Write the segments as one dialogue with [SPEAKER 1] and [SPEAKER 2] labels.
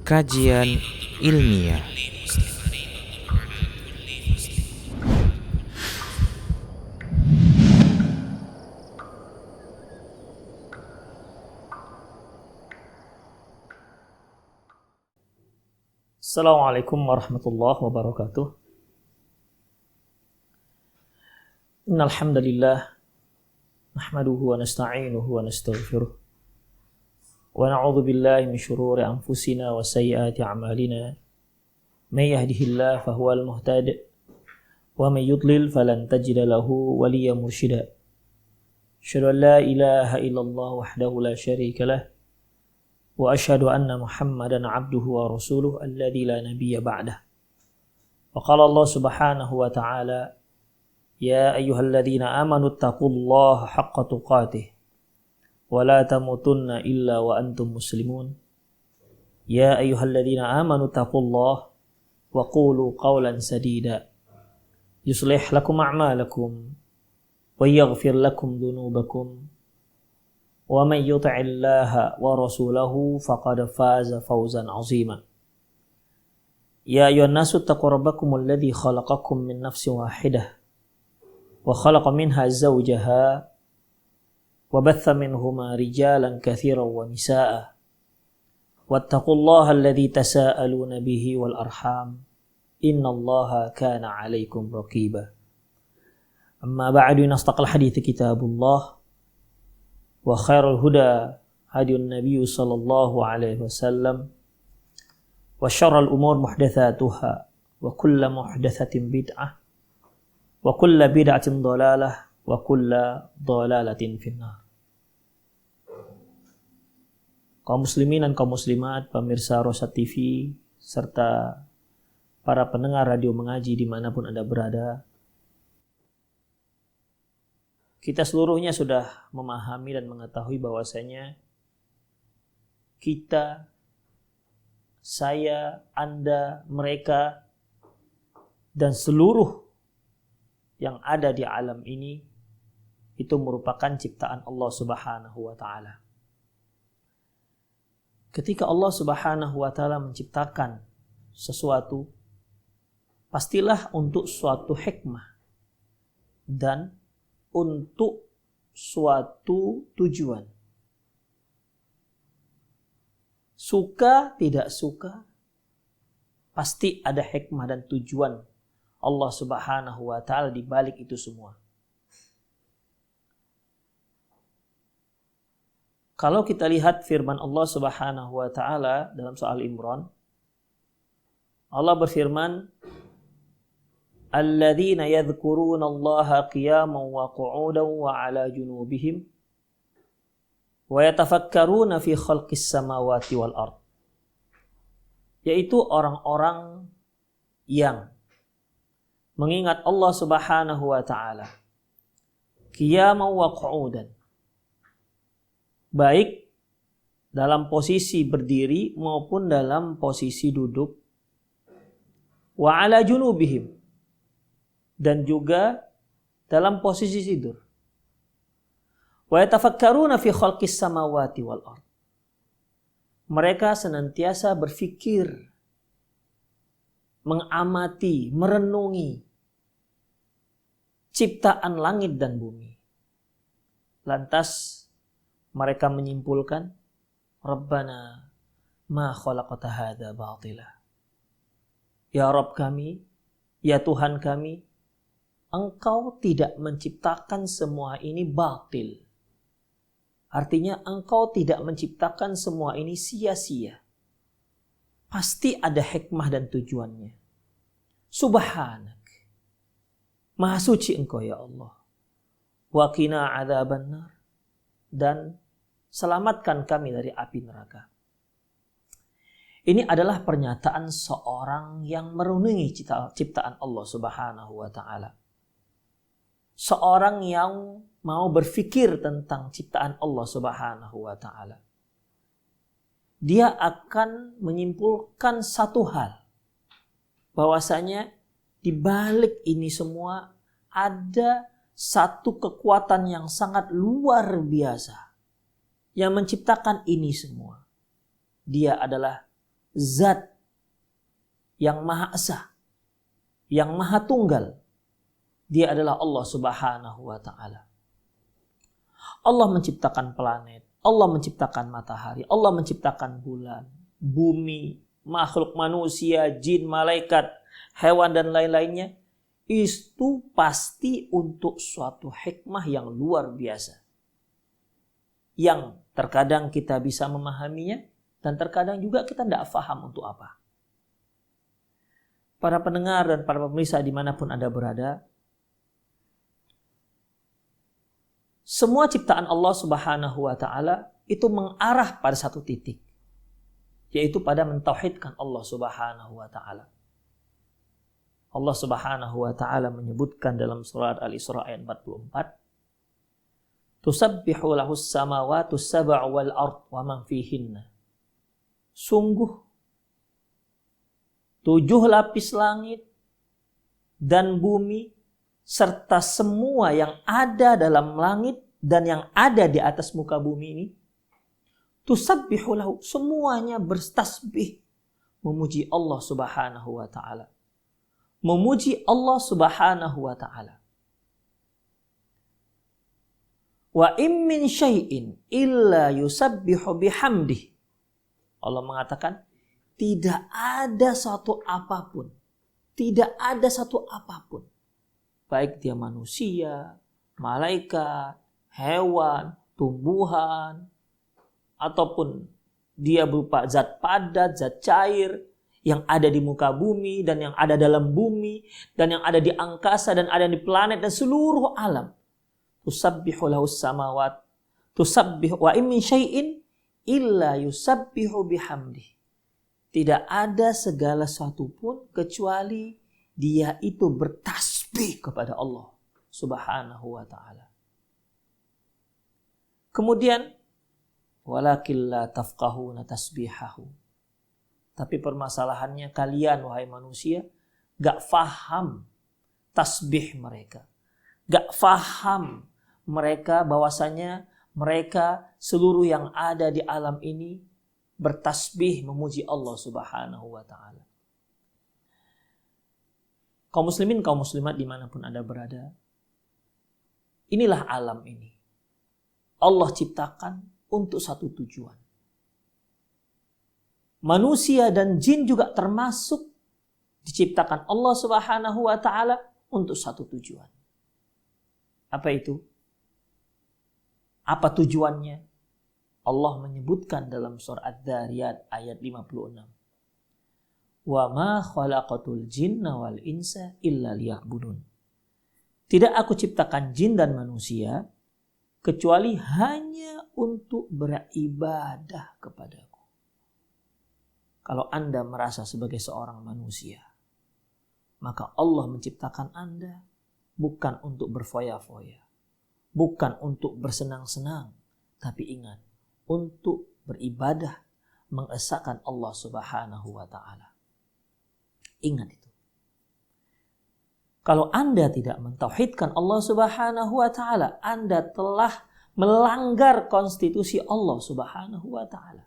[SPEAKER 1] Kajian ilmiah.
[SPEAKER 2] Assalamualaikum warahmatullahi wabarakatuh. Innal hamdalillah nahmaduhu wa nasta'inuhu wa nastaghfiruh wa na'udzu billahi min shururi anfusina wa sayyiati a'malina. May yahdihillahu fahuwal muhtadi wa may yudlil falan tajida lahu waliyyan mursyida. Asyhadu an la ilaha illallah wahdahu la syarika lah wa asyhadu anna Muhammadan 'abduhu wa rasuluhu alladzi la nabiyya ba'dah. Wa qala Allah Subhanahu wa ta'ala, ya ayyuhalladzina amanu taqullaha haqqa tuqatih wa la tamutunna illa wa antum muslimun. Ya ayyuhalladzina amanu taqullaha wa qulu qawlan sadida yuslih lakum a'malakum wa yaghfir lakum dhunubakum wa man yuti'illaha wa rasulahu faqad faza fawzan 'azima. Ya ayyuhan nasu taqu rabbakumul ladzi khalaqakum min nafsin wahidah wa khalaqa minha zawjaha wa batha minhuma rijalan katsiran wa nisaa'a wattaqullaha alladzi tasaaluna bihi wal arham innallaha kana 'alaikum raqiba. Amma ba'du, nastaqal hadithi kitabullah wa khairul huda hadiyun nabiy sallallahu alaihi wasallam wa syarrul umur muhdatsatuha wa kullu muhdatsatin bid'ah wa kullu bid'atin dhalalah wa kullu dhalalatin finnar. Kaum muslimin dan kaum muslimat, pemirsa Rosyad TV, serta para pendengar radio mengaji dimanapun Anda berada, kita seluruhnya sudah memahami dan mengetahui bahwasanya kita, saya, Anda, mereka, dan seluruh yang ada di alam ini itu merupakan ciptaan Allah Subhanahu wa ta'ala. Ketika Allah Subhanahu wa ta'ala menciptakan sesuatu, pastilah untuk suatu hikmah dan untuk suatu tujuan. Suka tidak suka, pasti ada hikmah dan tujuan Allah Subhanahu wa ta'ala di balik itu semua. Kalau kita lihat firman Allah Subhanahu wa ta'ala dalam surah Al-Imran, Allah berfirman, alladzina yadhkuruna Allaha qiyaman wa qu'udan wa 'ala junubihim wa yatafakkaruna fi khalqis samawati wal ard. Yaitu orang-orang yang mengingat Allah Subhanahu wa ta'ala qiyaman wa qu'udan, baik dalam posisi berdiri maupun dalam posisi duduk, wa 'ala junubihim, dan juga dalam posisi tidur, wa yatafakkaruna fi khalqis samawati wal ard. Mereka senantiasa berfikir, mengamati, merenungi ciptaan langit dan bumi. Lantas mereka menyimpulkan, Rabbana ma khalaqta hadza batila. Ya Rabb kami, ya Tuhan kami, Engkau tidak menciptakan semua ini batil. Artinya Engkau tidak menciptakan semua ini sia-sia. Pasti ada hikmah dan tujuannya. Subhanak, Maha suci Engkau ya Allah. Wa qina adzabannar, dan selamatkan kami dari api neraka. Ini adalah pernyataan seorang yang merenungi ciptaan Allah Subhanahu wa ta'ala. Seorang yang mau berfikir tentang ciptaan Allah Subhanahu wa ta'ala. Dia akan menyimpulkan satu hal, bahwasanya di balik ini semua ada satu kekuatan yang sangat luar biasa yang menciptakan ini semua. Dia adalah zat yang Maha Esa, yang Maha Tunggal. Dia adalah Allah Subhanahu wa ta'ala. Allah menciptakan planet, Allah menciptakan matahari, Allah menciptakan bulan, bumi, makhluk manusia, jin, malaikat, hewan dan lain-lainnya. Itu pasti untuk suatu hikmah yang luar biasa, yang terkadang kita bisa memahaminya dan terkadang juga kita tidak paham untuk apa. Para pendengar dan para pemirsa dimanapun Anda berada, semua ciptaan Allah Subhanahu wa ta'ala itu mengarah pada satu titik, yaitu pada mentauhidkan Allah Subhanahu wa ta'ala. Allah Subhanahu wa ta'ala menyebutkan dalam surat Al-Isra ayat 44, "Tusabbihu lahus samawati sab'u wal ard wa man fihinna." Sungguh 7 lapis langit dan bumi serta semua yang ada dalam langit dan yang ada di atas muka bumi ini, tusabbihu lahu, semuanya bertasbih memuji Allah Subhanahu wa ta'ala. Memuji Allah Subhanahu wa ta'ala. Wa in min syai'in illa yusabbihu bihamdih. Allah mengatakan tidak ada satu apapun, baik dia manusia, malaikat, hewan, tumbuhan, ataupun dia berupa zat padat, zat cair yang ada di muka bumi dan yang ada dalam bumi dan yang ada di angkasa dan ada di planet dan seluruh alam. Tusabbihu lahus samawat, tusabbihu wa in min syai'in illa yusabbihu bihamdih. Tidak ada segala sesuatu pun kecuali dia itu bertasbih kepada Allah Subhanahu wa ta'ala. Kemudian, walakin la tafqahuna tasbihahu. Tapi permasalahannya kalian, wahai manusia, gak faham tasbih mereka. Gak faham mereka bahwasanya mereka seluruh yang ada di alam ini bertasbih memuji Allah Subhanahu wa ta'ala. Kaum muslimin, kaum muslimat dimanapun Anda berada, inilah alam ini. Allah ciptakan untuk satu tujuan. Manusia dan jin juga termasuk diciptakan Allah Subhanahu wa ta'ala untuk satu tujuan. Apa itu? Apa tujuannya? Allah menyebutkan dalam surah Adz-Dzariyat ayat 56. Wa ma khalaqatul jinna wal insa illa liya'budun. Tidak aku ciptakan jin dan manusia kecuali hanya untuk beribadah kepadaku. Kalau Anda merasa sebagai seorang manusia, maka Allah menciptakan Anda bukan untuk berfoya-foya, bukan untuk bersenang-senang, tapi ingat, untuk beribadah, mengesahkan Allah Subhanahu wa ta'ala. Ingat itu. Kalau Anda tidak mentauhidkan Allah Subhanahu wa ta'ala, Anda telah melanggar konstitusi Allah Subhanahu wa ta'ala.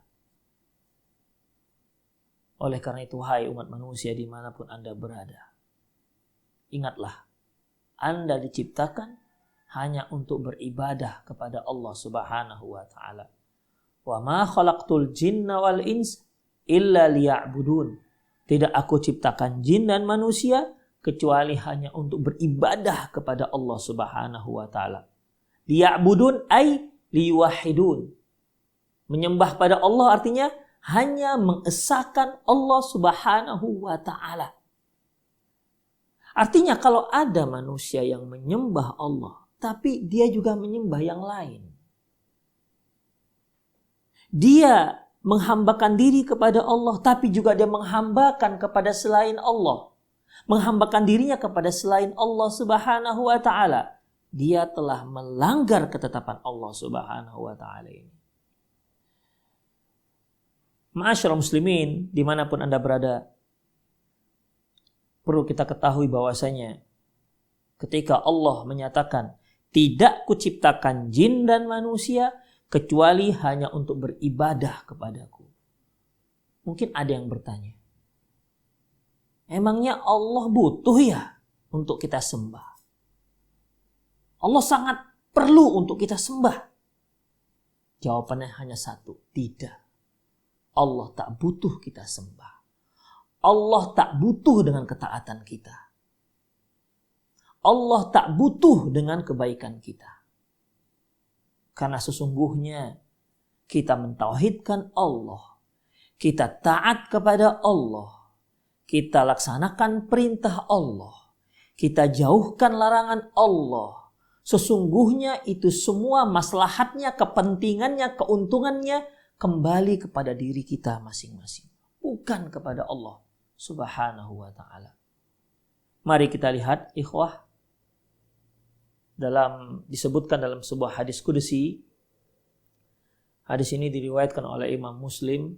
[SPEAKER 2] Oleh karena itu, hai umat manusia dimanapun Anda berada, ingatlah, Anda diciptakan hanya untuk beribadah kepada Allah Subhanahu wa ta'ala. Wa ma khalaqtul jinna wal ins illa liya'budun. Tidak aku ciptakan jin dan manusia kecuali hanya untuk beribadah kepada Allah Subhanahu wa ta'ala. Liya'budun ay liyuwahidun. Menyembah pada Allah artinya hanya mengesahkan Allah Subhanahu wa ta'ala. Artinya kalau ada manusia yang menyembah Allah, tapi dia juga menyembah yang lain, dia menghambakan diri kepada Allah, tapi juga dia menghambakan kepada selain Allah, menghambakan dirinya kepada selain Allah Subhanahu wa ta'ala, dia telah melanggar ketetapan Allah Subhanahu wa ta'ala ini. Ma'asyiral muslimin, dimanapun Anda berada, perlu kita ketahui bahwasanya ketika Allah menyatakan, tidak kuciptakan jin dan manusia kecuali hanya untuk beribadah kepadaku, Mungkin ada yang bertanya, emangnya Allah butuh ya untuk kita sembah? Allah sangat perlu untuk kita sembah? Jawabannya hanya satu, tidak. Allah tak butuh kita sembah. Allah tak butuh dengan ketaatan kita. Allah tak butuh dengan kebaikan kita. Karena sesungguhnya kita mentauhidkan Allah. Kita taat kepada Allah. Kita laksanakan perintah Allah. Kita jauhkan larangan Allah. Sesungguhnya itu semua maslahatnya, kepentingannya, keuntungannya kembali kepada diri kita masing-masing. Bukan kepada Allah Subhanahu wa ta'ala. Mari kita lihat, ikhwah, disebutkan dalam sebuah hadis qudsi. Hadis ini diriwayatkan oleh Imam Muslim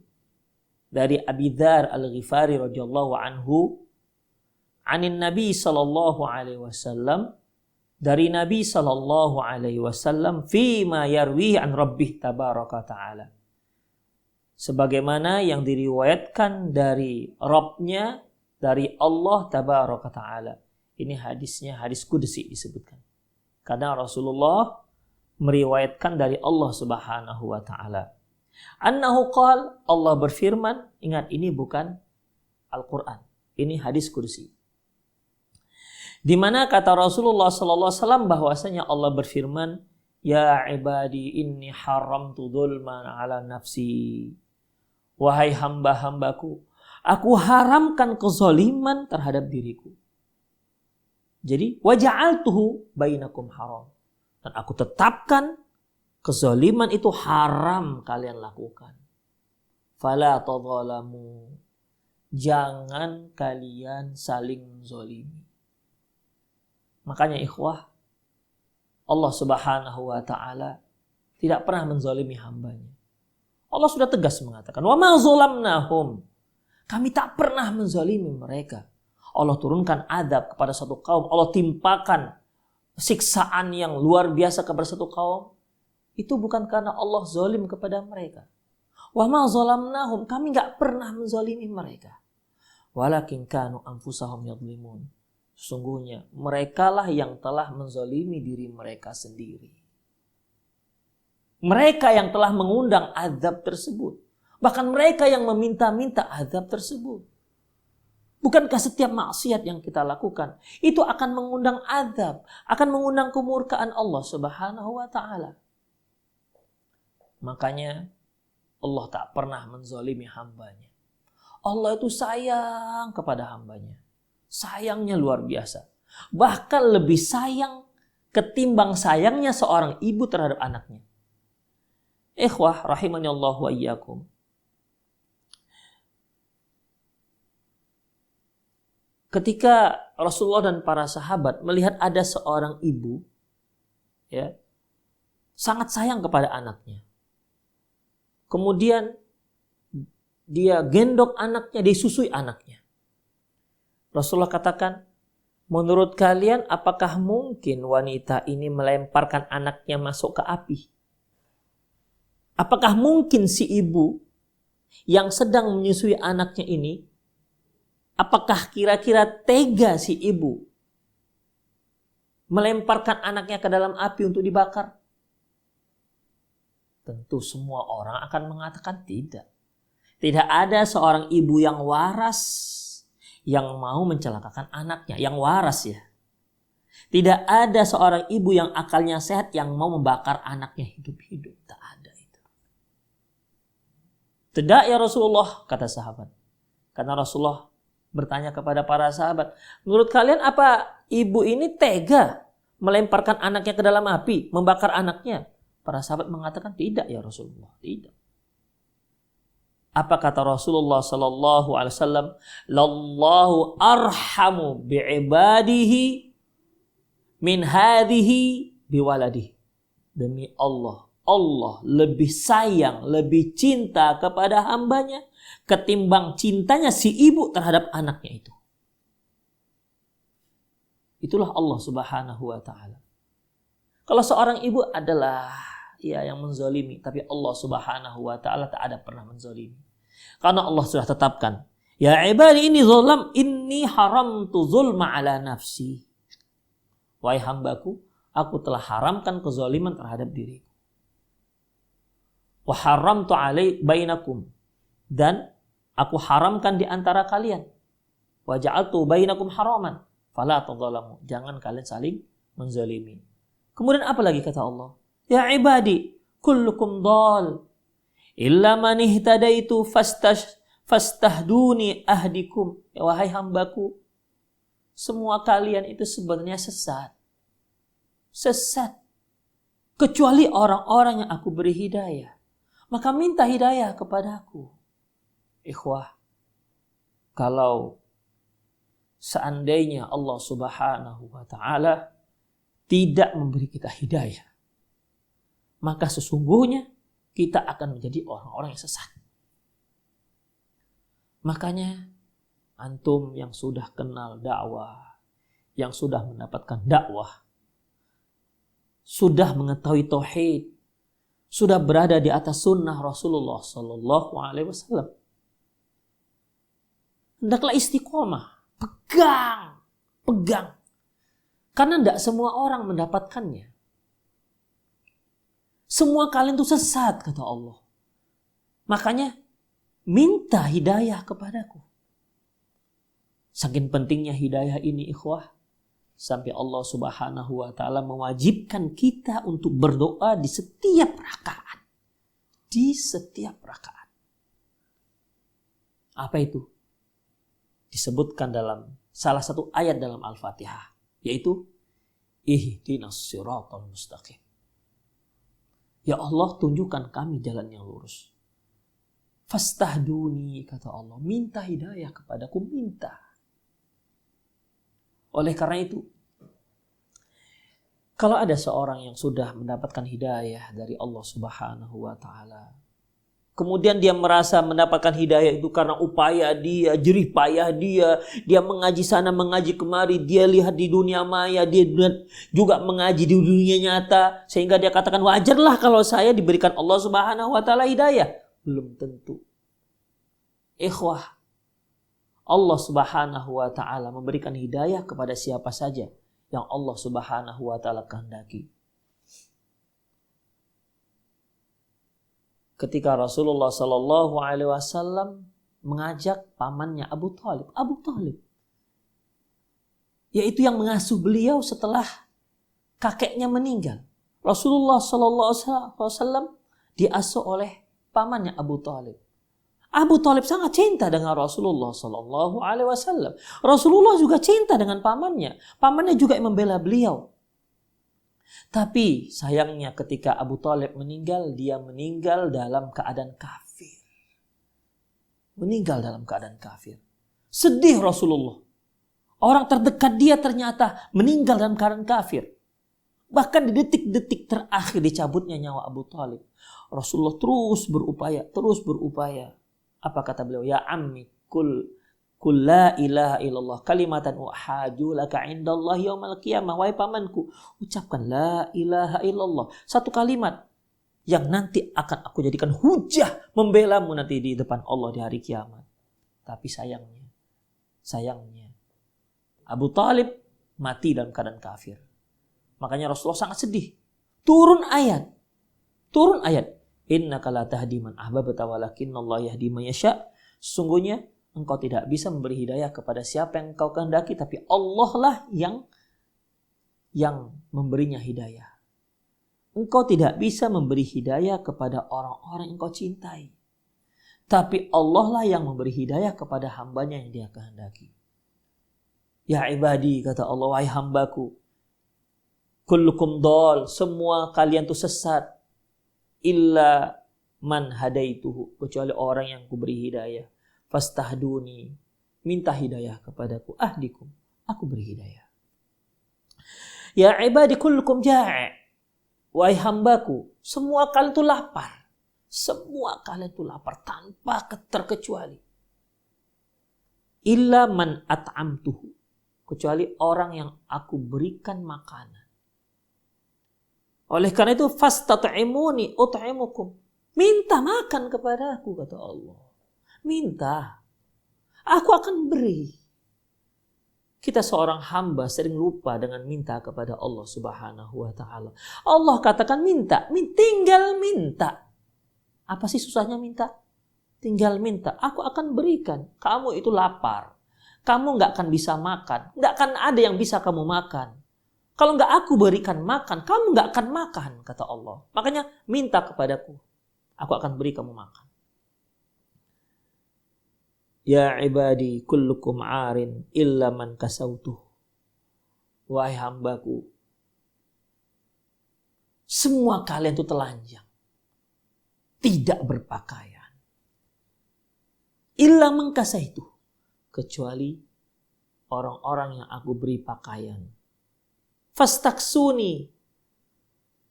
[SPEAKER 2] dari Abi Dzar Al-Ghifari radhiyallahu anhu, anin Nabi sallallahu alaihi wasallam, dari Nabi sallallahu alaihi wasallam, fima yarwihi an rabbih tabaraka ta'ala, sebagaimana yang diriwayatkan dari Rabbnya, dari Allah tabaraka ta'ala. Ini hadisnya hadis qudsi disebutkan. Karena Rasulullah meriwayatkan dari Allah Subhanahu wa ta'ala. Annahu qala, Allah berfirman, ingat ini bukan Al-Quran, ini hadis qudsi. Di mana kata Rasulullah sallallahu alaihi wasallam bahwasanya Allah berfirman, ya ibadi inni haramtu dzulman ala nafsi. Wahai hamba-hambaku, aku haramkan kezaliman terhadap diriku. Jadi waja'altuhu bainakum haram. Dan aku tetapkan kezaliman itu haram kalian lakukan. Fala tadzalamu. Jangan kalian saling menzalimi. Makanya ikhwah, Allah Subhanahu wa ta'ala tidak pernah menzalimi hambanya. Allah sudah tegas mengatakan, wa ma zalamnahum. Kami tak pernah menzalimi mereka. Allah turunkan adab kepada satu kaum. Allah timpakan siksaan yang luar biasa kepada satu kaum. Itu bukan karena Allah zalim kepada mereka. Wa ma zalamnahum. Kami gak pernah menzalimi mereka. Walakin kanu anfusahum yadlimun. Sesungguhnya merekalah yang telah menzalimi diri mereka sendiri. Mereka yang telah mengundang azab tersebut. Bahkan mereka yang meminta-minta azab tersebut. Bukankah setiap maksiat yang kita lakukan itu akan mengundang azab, akan mengundang kemurkaan Allah Subhanahu wa ta'ala. Makanya Allah tak pernah menzalimi hambanya. Allah itu sayang kepada hambanya. Sayangnya luar biasa. Bahkan lebih sayang ketimbang sayangnya seorang ibu terhadap anaknya. Ikhwah rahimani Allah wa iyyakum. Ketika Rasulullah dan para sahabat melihat ada seorang ibu, ya, sangat sayang kepada anaknya. Kemudian dia gendong anaknya, disusui anaknya. Rasulullah katakan, menurut kalian apakah mungkin wanita ini melemparkan anaknya masuk ke api? Apakah mungkin si ibu yang sedang menyusui anaknya ini, apakah kira-kira tega si ibu melemparkan anaknya ke dalam api untuk dibakar? Tentu semua orang akan mengatakan tidak. Tidak ada seorang ibu yang waras yang mau mencelakakan anaknya, yang waras ya. Tidak ada seorang ibu yang akalnya sehat yang mau membakar anaknya hidup-hidup. Tak ada itu. Tidak ya Rasulullah, kata sahabat. Karena Rasulullah bertanya kepada para sahabat, menurut kalian apa ibu ini tega melemparkan anaknya ke dalam api, membakar anaknya? Para sahabat mengatakan tidak ya Rasulullah, tidak. Apa kata Rasulullah sallallahu alaihi wasallam? Lallahu arhamu bi'ibadihi min hadhihi biwaladihi. Demi Allah, Allah lebih sayang, lebih cinta kepada hambanya ketimbang cintanya si ibu terhadap anaknya itu. Itulah Allah Subhanahu wa ta'ala. Kalau seorang ibu adalah yang menzalimi, tapi Allah Subhanahu wa ta'ala tak ada pernah menzalimi. Karena Allah sudah tetapkan, ya ibadi inni haramtu zulma ala nafsi. Wahai hambaku, aku telah haramkan kezaliman terhadap diriku. Wa haramtu bainakum, dan aku haramkan di antara kalian. Wa ja'altu bainakum haraman fala tadzalamu. Jangan kalian saling menzalimi. Kemudian apa lagi kata Allah? Ya ibadi, kullukum dhal illa man ihtadaitu fastahduni ahdikum. Ya wahai hambaku, semua kalian itu sebenarnya sesat. Sesat. Kecuali orang-orang yang aku beri hidayah. Maka minta hidayah kepadaku. Ikhwah, kalau seandainya Allah Subhanahu wa ta'ala tidak memberi kita hidayah, maka sesungguhnya kita akan menjadi orang-orang yang sesat. Makanya antum yang sudah kenal dakwah, yang sudah mendapatkan dakwah, sudah mengetahui tauhid, sudah berada di atas sunnah Rasulullah Sallallahu Alaihi Wasallam, hendaklah istiqomah, pegang, karena tidak semua orang mendapatkannya. Semua kalian itu sesat, kata Allah. Makanya minta hidayah kepadaku. Saking pentingnya hidayah ini, ikhwah, sampai Allah Subhanahu wa ta'ala mewajibkan kita untuk berdoa di setiap rakaat. Di setiap rakaat. Apa itu? Disebutkan dalam salah satu ayat dalam Al-Fatihah, yaitu ihdinas siratal mustaqim. Ya Allah, tunjukkan kami jalan yang lurus. Fastahduni, kata Allah, minta hidayah kepadaku, minta. Oleh karena itu, kalau ada seorang yang sudah mendapatkan hidayah dari Allah Subhanahu wa ta'ala, kemudian dia merasa mendapatkan hidayah itu karena upaya dia, jerih payah dia mengaji sana, mengaji kemari, dia lihat di dunia maya, dia juga mengaji di dunia nyata, sehingga dia katakan wajarlah kalau saya diberikan Allah Subhanahu wa ta'ala hidayah. Belum tentu. Ikhwah, Allah Subhanahu wa ta'ala memberikan hidayah kepada siapa saja yang Allah Subhanahu wa ta'ala kehendaki. Ketika Rasulullah Sallallahu Alaihi Wasallam mengajak pamannya Abu Thalib, yaitu yang mengasuh beliau setelah kakeknya meninggal. Rasulullah Sallallahu Alaihi Wasallam diasuh oleh pamannya Abu Thalib. Abu Thalib sangat cinta dengan Rasulullah Sallallahu Alaihi Wasallam. Rasulullah juga cinta dengan pamannya. Pamannya juga membela beliau. Tapi sayangnya ketika Abu Thalib meninggal, dia meninggal dalam keadaan kafir. Meninggal dalam keadaan kafir. Sedih Rasulullah. Orang terdekat dia ternyata meninggal dalam keadaan kafir. Bahkan di detik-detik terakhir dicabutnya nyawa Abu Thalib, Rasulullah terus berupaya. Apa kata beliau? Ya ammi, kul la ilaha illallah kalimatan uhaju laka indallahi yaumal qiyamah. Wahai pamanku, ucapkan la ilaha illallah, satu kalimat yang nanti akan aku jadikan hujah membelamu nanti di depan Allah di hari kiamat. Tapi sayangnya Abu Thalib mati dalam keadaan kafir. Makanya Rasulullah sangat sedih. Turun ayat. Innaka la tahdi man ahbabta walakinnallaha yahdi man yasha. Sesungguhnya engkau tidak bisa memberi hidayah kepada siapa yang engkau kehendaki, tapi Allah lah yang memberinya hidayah. Engkau tidak bisa memberi hidayah kepada orang-orang yang engkau cintai, tapi Allah lah yang memberi hidayah kepada hambanya yang dia kehendaki. Ya ibadi, kata Allah, wahai hambaku, kullukum dhal, semua kalian tuh sesat, illa man hadaituhu, kecuali orang yang kuberi hidayah. Fastahduni, minta hidayah kepadaku, ahdikum, aku beri hidayah. Ya ibadi kullukum ja'i, wahai hambaku, semua kalian itu lapar. Semua kalian itu lapar tanpa terkecuali. Illa man at'amtuhu, kecuali orang yang aku berikan makanan. Oleh karena itu fastat'imuni ut'imukum, minta makan kepadaku, kata Allah. Minta. Aku akan beri. Kita seorang hamba sering lupa dengan minta kepada Allah Subhanahu wa ta'ala. Allah katakan minta, tinggal minta. Apa sih susahnya minta? Tinggal minta, aku akan berikan. Kamu itu lapar. Kamu gak akan bisa makan. Gak akan ada yang bisa kamu makan. Kalau gak aku berikan makan, kamu gak akan makan, kata Allah. Makanya minta kepadaku. Aku akan beri kamu makan. Ya ibadi kullukum arin illa man kasautuh. Wahai hambaku, semua kalian itu telanjang, tidak berpakaian. Illa man kasaitu, kecuali orang-orang yang aku beri pakaian. Fastaksuni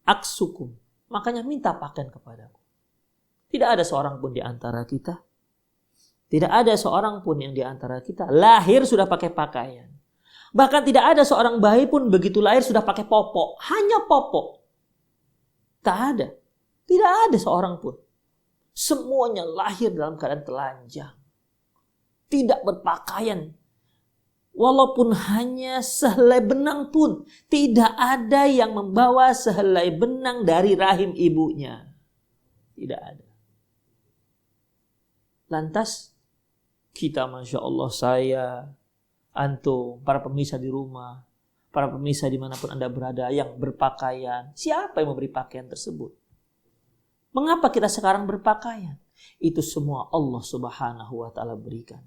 [SPEAKER 2] aksukum, makanya minta pakaian kepadaku. Tidak ada seorang pun di antara kita, tidak ada seorang pun yang di antara kita lahir sudah pakai pakaian. Bahkan tidak ada seorang bayi pun begitu lahir sudah pakai popok. Hanya popok. Tak ada. Tidak ada seorang pun. Semuanya lahir dalam keadaan telanjang. Tidak berpakaian. Walaupun hanya sehelai benang pun. Tidak ada yang membawa sehelai benang dari rahim ibunya. Tidak ada. Lantas kita, Masya Allah, saya, antum, para pemirsa di rumah, para pemirsa dimanapun Anda berada yang berpakaian, siapa yang memberi pakaian tersebut? Mengapa kita sekarang berpakaian? Itu semua Allah Subhanahu wa ta'ala berikan.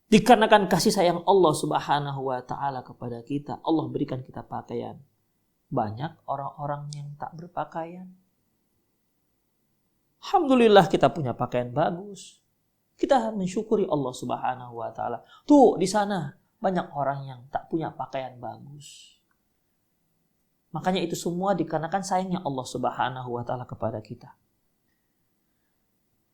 [SPEAKER 2] Dikarenakan kasih sayang Allah Subhanahu wa ta'ala kepada kita, Allah berikan kita pakaian. Banyak orang-orang yang tak berpakaian. Alhamdulillah kita punya pakaian bagus. Kita mensyukuri Allah Subhanahu wa ta'ala. Tuh di sana banyak orang yang tak punya pakaian bagus. Makanya itu semua dikarenakan sayangnya Allah Subhanahu wa ta'ala kepada kita.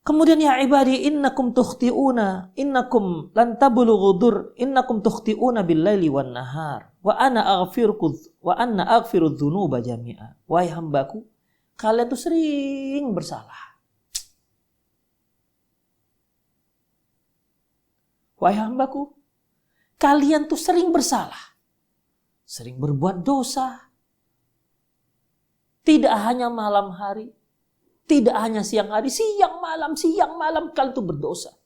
[SPEAKER 2] Kemudian ya ibadi innakum tukhti'una innakum lan tablughu dur innakum tukhti'una bil-laili wan nahar wa ana aghfiru dzunuba jami'a. Wahai hambaku, kalian tuh sering bersalah. Wahai hambaku, kalian tuh sering bersalah. Sering berbuat dosa. Tidak hanya malam hari. Tidak hanya siang hari. Siang malam kalian tuh berdosa.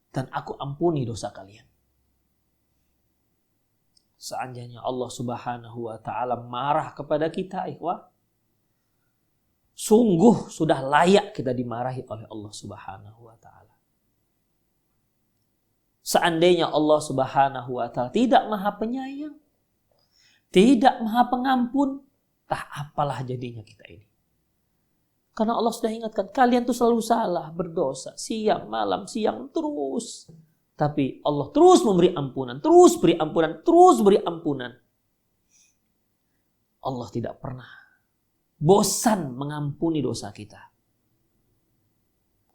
[SPEAKER 2] Dan aku ampuni dosa kalian. Seandainya Allah Subhanahu wa ta'ala marah kepada kita, ikhwah, sungguh sudah layak kita dimarahi oleh Allah Subhanahu wa ta'ala. Seandainya Allah Subhanahu wa ta'ala tidak maha penyayang, tidak maha pengampun, tak apalah jadinya kita ini. Karena Allah sudah ingatkan, kalian tuh selalu salah, berdosa, siang malam, siang terus. Tapi Allah terus memberi ampunan, terus beri ampunan, terus beri ampunan. Allah tidak pernah bosan mengampuni dosa kita.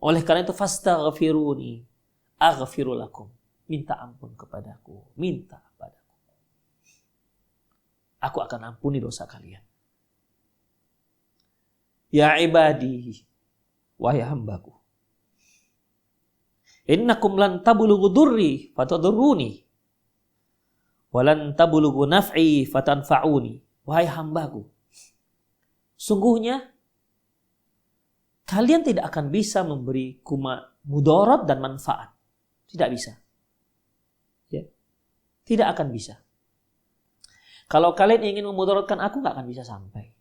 [SPEAKER 2] Oleh karena itu fastaghfiruni aghfiru lakum. Minta ampun kepadaku, minta padaku. Aku akan ampuni dosa kalian. Ya ibadi, wahai hambaku, innakum lan tablughu durri fatadurruni wa lan tablughu naf'i fatanfa'uni. Wahai hambaku, sungguhnya kalian tidak akan bisa memberi mudarat dan manfaat. Tidak bisa. Ya. Tidak akan bisa. Kalau kalian ingin memudaratkan aku, gak akan bisa sampai.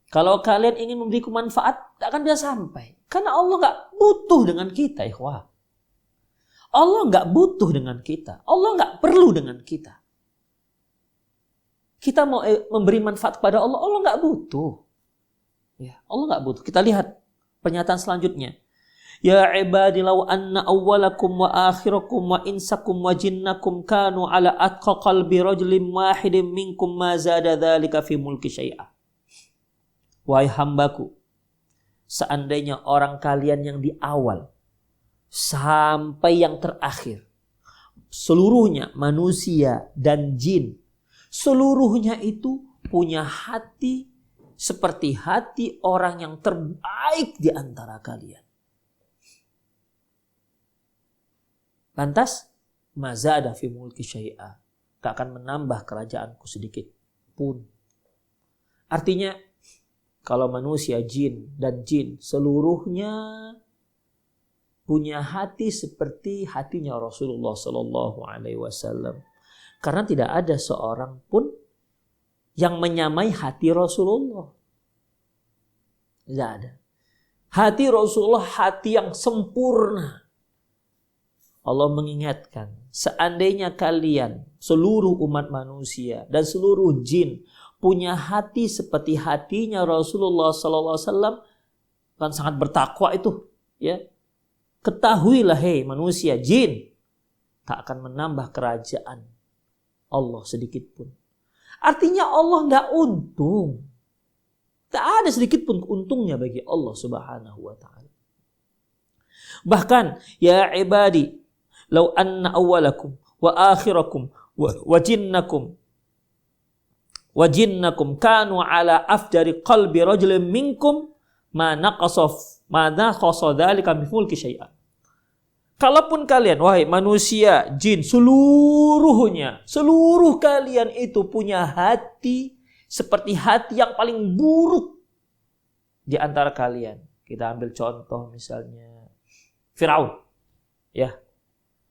[SPEAKER 2] Kalau kalian ingin memberiku manfaat, gak akan bisa sampai. Karena Allah gak butuh dengan kita, ikhwah. Allah gak butuh dengan kita. Allah gak perlu dengan kita. Kita mau memberi manfaat kepada Allah, Allah gak butuh. Ya, Allah gak butuh. Kita lihat pernyataan selanjutnya. Ya ibadi law anna awwalakum wa akhirakum wa insakum wa jinnakum kanu ala atqa qalbi rajulin wahidin minkum ma zada dzalika fi mulki syai'a. Wahai hambaku, seandainya orang kalian yang di awal sampai yang terakhir, seluruhnya manusia dan jin, seluruhnya itu punya hati seperti hati orang yang terbaik di antara kalian. Lantas, mazada fi mulki syai'a. Tak akan menambah kerajaanku sedikit pun. Artinya, kalau manusia, jin dan jin seluruhnya punya hati seperti hatinya Rasulullah Sallallahu Alaihi Wasallam. Karena tidak ada seorang pun yang menyamai hati Rasulullah. Tidak ada. Hati Rasulullah hati yang sempurna. Allah mengingatkan, seandainya kalian, seluruh umat manusia dan seluruh jin punya hati seperti hatinya Rasulullah Sallallahu Alaihi Wasallam, kan sangat bertakwa itu, ya. Ketahuilah, hei manusia, jin, tak akan menambah kerajaan Allah sedikit pun. Artinya Allah tidak untung. Tak ada sedikit pun untungnya bagi Allah Subhanahu wa Ta'ala. Bahkan, ya ibadi, law anna awwalakum wa akhirakum wa jinnakum kanu ala afjari qalbi rajulin minkum ma naqasa dzalika min mulki syai'an. Kalaupun kalian, wahai manusia, jin, seluruh kalian itu punya hati seperti hati yang paling buruk di antara kalian. Kita ambil contoh misalnya Firaun. Ya.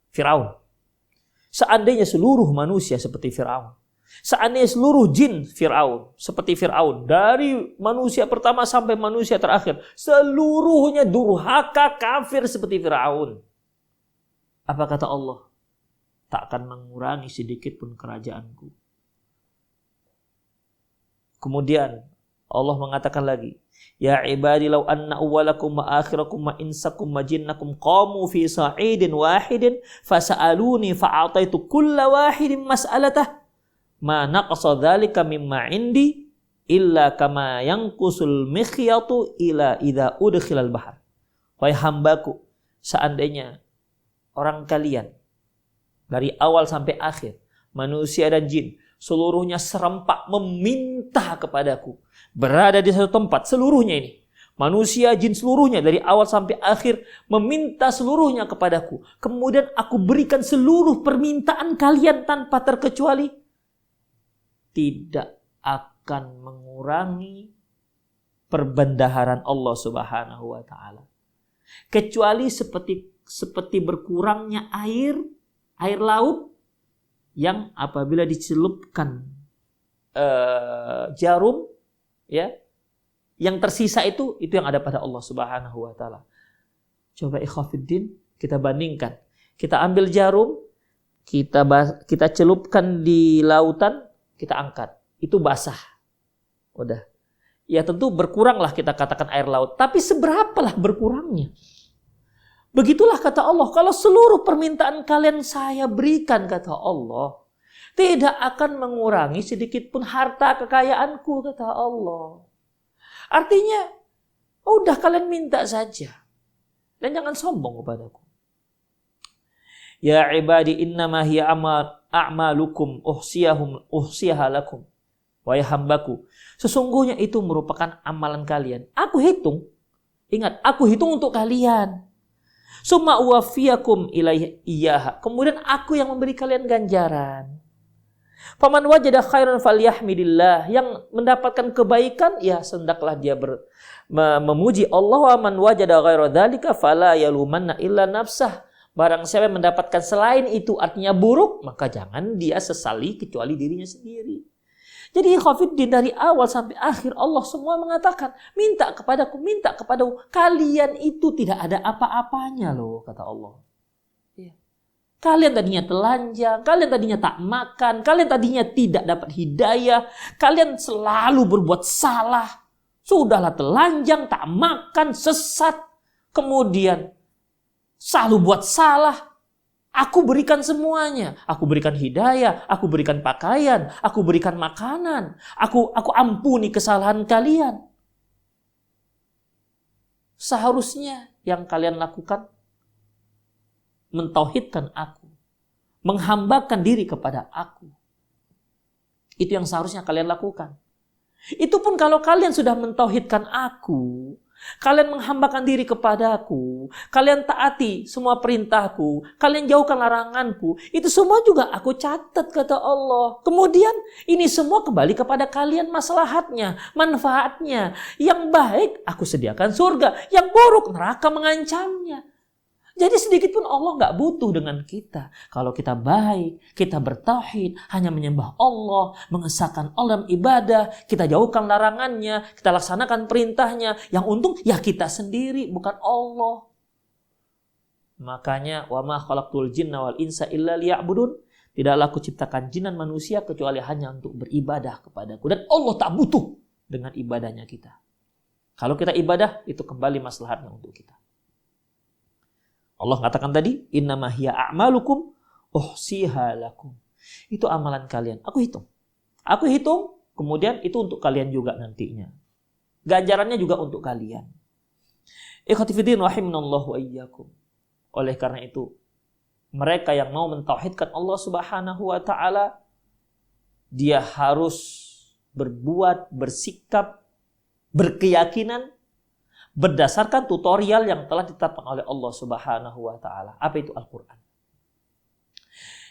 [SPEAKER 2] Firaun. Seandainya seluruh manusia seperti Firaun. Seandainya seluruh jin Firaun seperti Firaun, dari manusia pertama sampai manusia terakhir, seluruhnya durhaka, kafir seperti Firaun. Apa kata Allah? Tak akan mengurangi sedikit pun kerajaanku. Kemudian Allah mengatakan lagi, ya ibadi law anna awwalakum wa akhirakum wa insakum wa jinnakum qamu fi sa'idin wahidin fasa'aluni fa'ataitu kulla wahidin mas'alatah ma naqasa dzalika mimma indi illa kama yanqusul mikhyatu ila idza udkhilal bahar. Wahai hambaku, seandainya orang kalian dari awal sampai akhir, manusia dan jin, seluruhnya serempak meminta kepadaku, berada di satu tempat, seluruhnya ini, manusia, jin seluruhnya dari awal sampai akhir meminta seluruhnya kepadaku, kemudian aku berikan seluruh permintaan kalian tanpa terkecuali, tidak akan mengurangi perbendaharaan Allah Subhanahu wa Ta'ala, kecuali seperti berkurangnya air laut yang apabila dicelupkan jarum, ya, yang tersisa itu yang ada pada Allah Subhanahu wa Ta'ala. Coba ikhwafiddin, kita bandingkan. Kita ambil jarum, kita celupkan di lautan, kita angkat. Itu basah. Udah. Ya tentu berkuranglah kita katakan air laut. Tapi seberapalah berkurangnya? Begitulah kata Allah, kalau seluruh permintaan kalian saya berikan, kata Allah, tidak akan mengurangi sedikit pun harta kekayaanku, kata Allah. Artinya, udah kalian minta saja. Dan jangan sombong kepadaku. Ya ibadi innama hiya a'malukum uhsiyaha lakum. Wahai hambaku, sesungguhnya itu merupakan amalan kalian. Aku hitung. Ingat, aku hitung untuk kalian. Summa uwafiyakum ilaiha. Kemudian aku yang memberi kalian ganjaran. Faman wajada khairan falyahmidillah. Yang mendapatkan kebaikan, ya hendaklah dia memuji Allah. Wa man wajada ghaira dzalika fala yalumanna illa nafsah. Barang siapa yang mendapatkan selain itu artinya buruk, maka jangan dia sesali kecuali dirinya sendiri. Jadi Khafiddin dari awal sampai akhir Allah semua mengatakan, minta kepadaku. Kalian itu tidak ada apa-apanya loh, kata Allah. Ya. Kalian tadinya telanjang, kalian tadinya tak makan, kalian tadinya tidak dapat hidayah, kalian selalu berbuat salah. Sudahlah telanjang, tak makan, sesat, kemudian selalu buat salah. Aku berikan semuanya. Aku berikan hidayah, aku berikan pakaian, aku berikan makanan, aku ampuni kesalahan kalian. Seharusnya yang kalian lakukan mentauhidkan aku, menghambakan diri kepada aku. Itu yang seharusnya kalian lakukan. Itu pun kalau kalian sudah mentauhidkan aku, kalian menghambakan diri kepadaku, kalian taati semua perintahku, kalian jauhkan laranganku, itu semua juga aku catat, kata Allah. Kemudian ini semua kembali kepada kalian maslahatnya, manfaatnya. Yang baik aku sediakan surga, yang buruk neraka mengancamnya. Jadi sedikit pun Allah nggak butuh dengan kita. Kalau kita baik, kita bertauhid, hanya menyembah Allah, mengesahkan Allah dalam ibadah, kita jauhkan larangannya, kita laksanakan perintahnya. Yang untung ya kita sendiri, bukan Allah. Makanya wa ma khalaqtul jinna wal insa illa liya'budun. Tidaklah aku ciptakan jin dan manusia kecuali hanya untuk beribadah kepadaku. Dan Allah tak butuh dengan ibadahnya kita. Kalau kita ibadah, itu kembali maslahatnya untuk kita. Allah katakan tadi, innama hiya a'malukum uhsiha lakum. Itu amalan kalian. Aku hitung. Aku hitung, kemudian itu untuk kalian juga nantinya. Ganjarannya juga untuk kalian. Ikhwati fiddin rahimanallahu wa iyyakum. Oleh karena itu, mereka yang mau mentauhidkan Allah Subhanahu wa taala, dia harus berbuat, bersikap, berkeyakinan berdasarkan tutorial yang telah ditetapkan oleh Allah Subhanahu wa taala. Apa itu Al-Qur'an?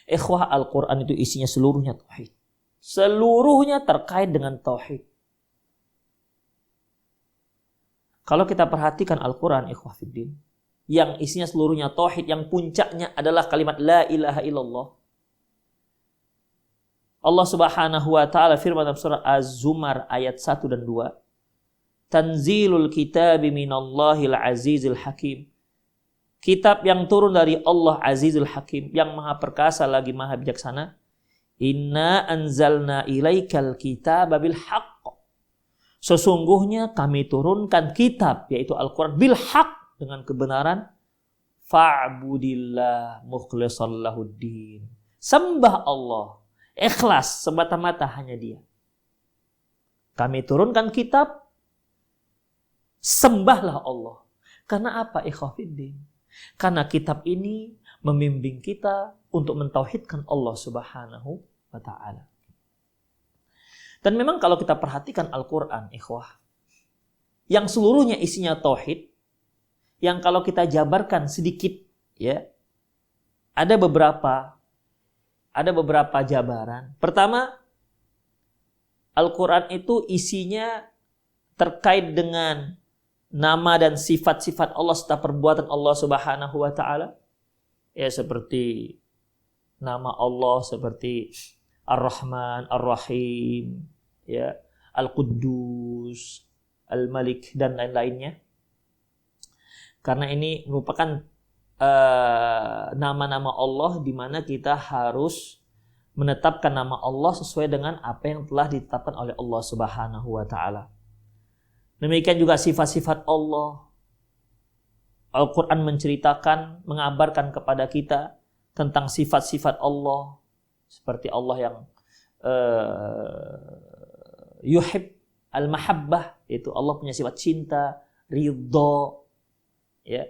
[SPEAKER 2] Ikhwah, Al-Qur'an itu isinya seluruhnya tauhid. Seluruhnya terkait dengan tauhid. Kalau kita perhatikan Al-Qur'an, ikhwah fiddin, yang isinya seluruhnya tauhid, yang puncaknya adalah kalimat la ilaha illallah. Allah Subhanahu wa taala firman dalam surah Az-Zumar ayat 1 dan 2. Tanzilul kitabi minallahil azizil hakim. Kitab yang turun dari Allah Azizul Hakim, yang maha perkasa lagi maha bijaksana. Inna anzalna ilaikal kitaba bil haqq. Sesungguhnya kami turunkan kitab, yaitu Al-Quran, bil haqq, dengan kebenaran. Fa'budillah mukhlishan lahuddin. Sembah Allah, ikhlas, semata-mata hanya Dia. Kami turunkan kitab, sembahlah Allah. Karena apa, ikhwafiddin? Karena kitab ini membimbing kita untuk mentauhidkan Allah Subhanahu wa ta'ala. Dan memang kalau kita perhatikan Al-Quran, ikhwah, yang seluruhnya isinya tauhid, yang kalau kita jabarkan sedikit, ya, ada beberapa jabaran. Pertama, Al-Quran itu isinya terkait dengan nama dan sifat-sifat Allah serta perbuatan Allah Subhanahu wa taala. Ya, seperti nama Allah seperti Ar-Rahman, Ar-Rahim, ya, Al-Quddus, Al-Malik dan lain-lainnya. Karena ini merupakan nama-nama Allah di mana kita harus menetapkan nama Allah sesuai dengan apa yang telah ditetapkan oleh Allah Subhanahu wa taala. Demikian juga sifat-sifat Allah. Al-Quran menceritakan, mengabarkan kepada kita tentang sifat-sifat Allah. Seperti Allah yang yuhib al-mahabbah, yaitu Allah punya sifat cinta, ridho. Ya.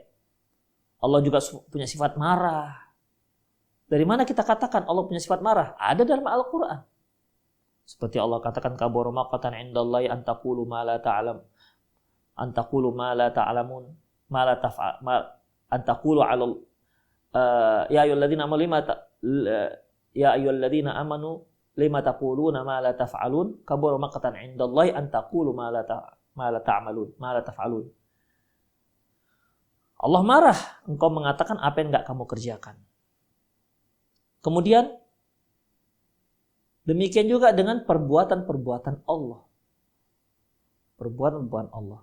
[SPEAKER 2] Allah juga punya sifat marah. Dari mana kita katakan Allah punya sifat marah? Ada dalam Al-Quran. Seperti Allah katakan, kabura maqatan indallahi an taqulu ma la ta'lam. Antakulu ma la ta'lamun ma la taf'al antakulu 'ala ya ayyuhalladzina amanu lima taquluna ma la taf'alun kabura maqtan 'indallahi antakulu ma la ta'malun ma la taf'alun. Allah marah engkau mengatakan apa yang enggak kamu kerjakan. Kemudian demikian juga dengan perbuatan-perbuatan Allah. Perbuatan-perbuatan Allah.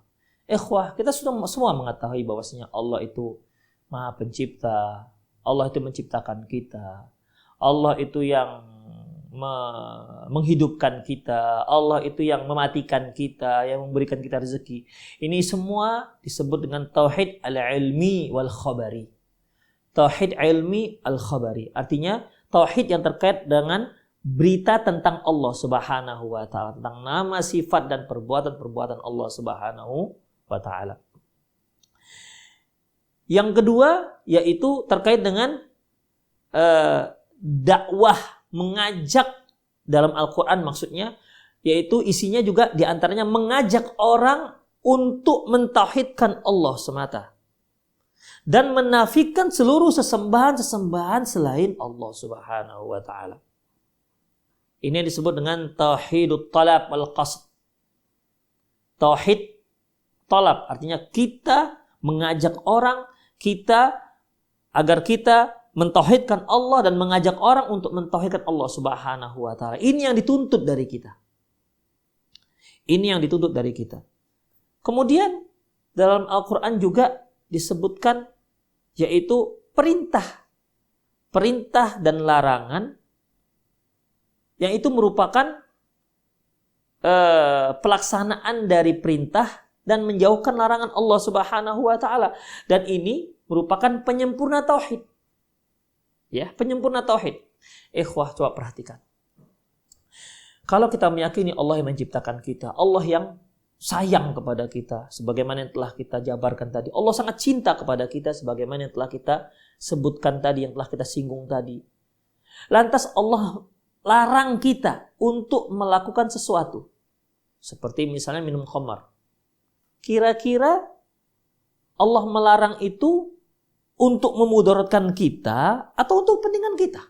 [SPEAKER 2] Ikhwah, kita sudah semua mengetahui bahwasanya Allah itu Maha Pencipta. Allah itu menciptakan kita. Allah itu yang menghidupkan kita. Allah itu yang mematikan kita, yang memberikan kita rezeki. Ini semua disebut dengan tauhid al-ilmi wal khabari. Tauhid ilmi al-khabari. Artinya tauhid yang terkait dengan berita tentang Allah Subhanahu wa taala, tentang nama, sifat dan perbuatan-perbuatan Allah Subhanahu wa taala. Yang kedua yaitu terkait dengan dakwah, mengajak dalam Al-Qur'an, maksudnya yaitu isinya juga diantaranya mengajak orang untuk mentauhidkan Allah semata dan menafikan seluruh sesembahan-sesembahan selain Allah Subhanahu wa taala. Ini yang disebut dengan tauhidut talab wal qasd. Tauhid talab artinya kita mengajak orang agar kita mentauhidkan Allah dan mengajak orang untuk mentauhidkan Allah Subhanahu wa taala. Ini yang dituntut dari kita. Ini yang dituntut dari kita. Kemudian dalam Al-Qur'an juga disebutkan yaitu perintah dan larangan yang itu merupakan pelaksanaan dari perintah dan menjauhkan larangan Allah Subhanahu wa taala, dan ini merupakan penyempurna tauhid. Ya, penyempurna tauhid. Ikhwah, coba perhatikan. Kalau kita meyakini Allah yang menciptakan kita, Allah yang sayang kepada kita, sebagaimana yang telah kita jabarkan tadi. Allah sangat cinta kepada kita, sebagaimana yang telah kita sebutkan tadi, yang telah kita singgung tadi. Lantas Allah larang kita untuk melakukan sesuatu. Seperti misalnya minum khamar. Kira-kira Allah melarang itu untuk memudaratkan kita atau untuk kepentingan kita?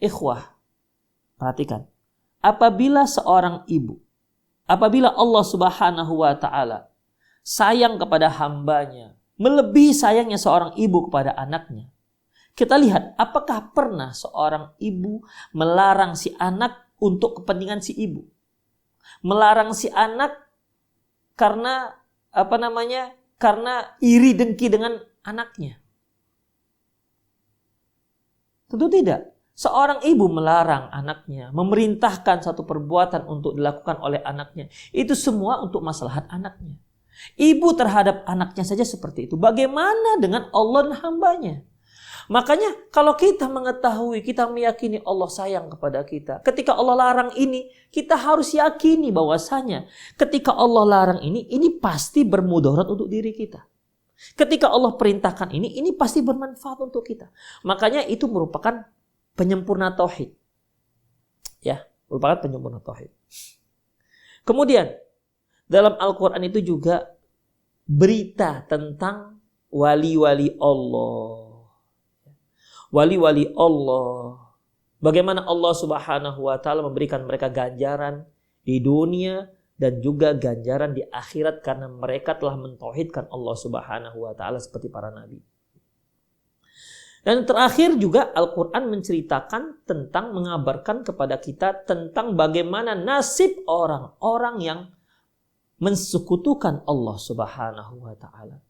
[SPEAKER 2] Ikhwah, perhatikan. Apabila Allah Subhanahu wa taala sayang kepada hambanya, melebihi sayangnya seorang ibu kepada anaknya, kita lihat apakah pernah seorang ibu melarang si anak untuk kepentingan si ibu? Melarang si anak karena karena iri dengki dengan anaknya? Tentu tidak. Seorang ibu melarang anaknya, memerintahkan satu perbuatan untuk dilakukan oleh anaknya. Itu semua untuk maslahat anaknya. Ibu terhadap anaknya saja seperti itu. Bagaimana dengan Allah dan hambanya? Makanya kalau kita mengetahui, kita meyakini Allah sayang kepada kita. Ketika Allah larang ini, kita harus yakini bahwasanya ketika Allah larang ini pasti bermudarat untuk diri kita. Ketika Allah perintahkan ini pasti bermanfaat untuk kita. Makanya itu merupakan penyempurna tauhid. Ya, merupakan penyempurna tauhid. Kemudian dalam Al-Qur'an itu juga berita tentang wali-wali Allah. Wali-wali Allah. Bagaimana Allah Subhanahu wa taala memberikan mereka ganjaran di dunia dan juga ganjaran di akhirat karena mereka telah mentauhidkan Allah Subhanahu wa taala seperti para nabi. Dan terakhir juga Al-Quran menceritakan tentang, mengabarkan kepada kita tentang bagaimana nasib orang-orang yang mensekutukan Allah Subhanahu wa taala.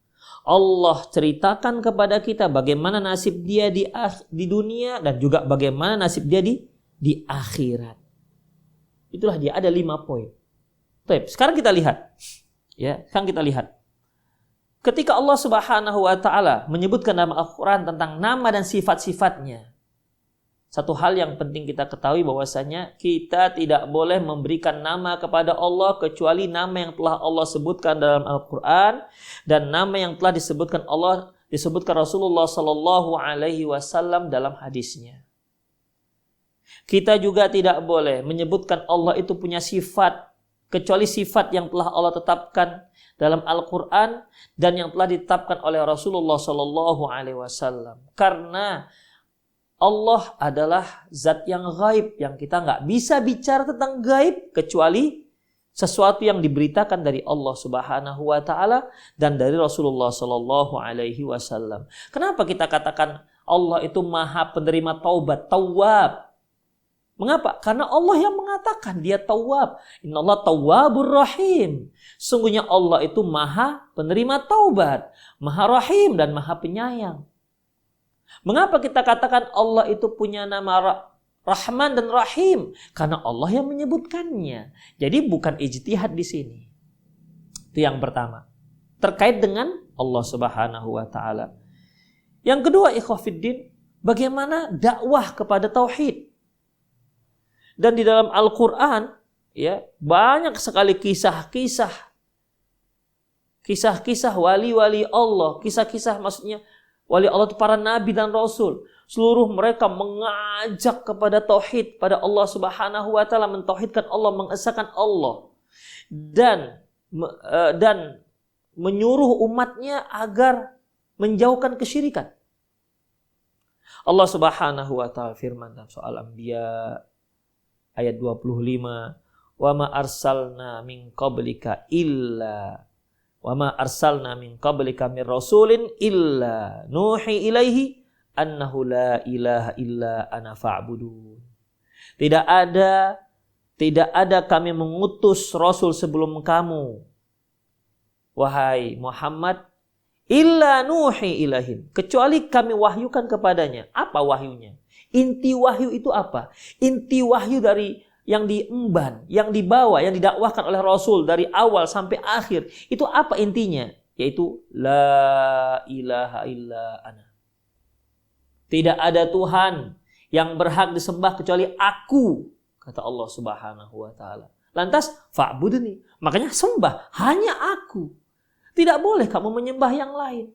[SPEAKER 2] Allah ceritakan kepada kita bagaimana nasib dia di dunia dan juga bagaimana nasib dia di akhirat. Itulah dia, ada 5 poin. Baik, sekarang kita lihat. Ya, sekarang kita lihat. Ketika Allah Subhanahu wa taala menyebutkan dalam Al-Qur'an tentang nama dan sifat-sifatnya, satu hal yang penting kita ketahui bahwasanya kita tidak boleh memberikan nama kepada Allah kecuali nama yang telah Allah sebutkan dalam Al-Qur'an dan nama yang telah disebutkan Rasulullah sallallahu alaihi wasallam dalam hadisnya. Kita juga tidak boleh menyebutkan Allah itu punya sifat kecuali sifat yang telah Allah tetapkan dalam Al-Quran dan yang telah ditetapkan oleh Rasulullah sallallahu alaihi wasallam. Karena Allah adalah zat yang gaib, yang kita nggak bisa bicara tentang gaib kecuali sesuatu yang diberitakan dari Allah Subhanahu wa taala dan dari Rasulullah sallallahu alaihi wasallam. Kenapa kita katakan Allah itu Maha penerima taubat, Tawwab? Mengapa? Karena Allah yang mengatakan dia Tawwab. Innallaha Tawwabur Rahim. Sungguhnya Allah itu Maha penerima taubat, Maha Rahim dan Maha penyayang. Mengapa kita katakan Allah itu punya nama Rahman dan Rahim? Karena Allah yang menyebutkannya. Jadi bukan ijtihad di sini. Itu yang pertama. Terkait dengan Allah Subhanahu wa taala. Yang kedua, ikhwah fiddin, bagaimana dakwah kepada tauhid? Dan di dalam Al-Qur'an ya, banyak sekali kisah-kisah wali-wali Allah, kisah-kisah maksudnya Wali Allah itu para nabi dan rasul. Seluruh mereka mengajak kepada tauhid, pada Allah Subhanahu wa taala, mentauhidkan Allah, mengesahkan Allah. Dan menyuruh umatnya agar menjauhkan kesyirikan. Allah Subhanahu wa taala firman dalam soal Anbiya ayat 25, "Wa ma arsalna min qablika min rasulin illa nuhi ilaihi annahu la ilaha illa ana fa'budun." Tidak ada kami mengutus rasul sebelum kamu, wahai Muhammad, illa nuhi ilahin, kecuali kami wahyukan kepadanya. Apa wahyunya? Inti wahyu itu apa? Inti wahyu dari yang diemban, yang dibawa, yang didakwahkan oleh Rasul dari awal sampai akhir, itu apa intinya? Yaitu la ilaha illa ana. Tidak ada Tuhan yang berhak disembah kecuali aku, kata Allah Subhanahu wa taala. Lantas fa'budni, makanya sembah hanya aku. Tidak boleh kamu menyembah yang lain.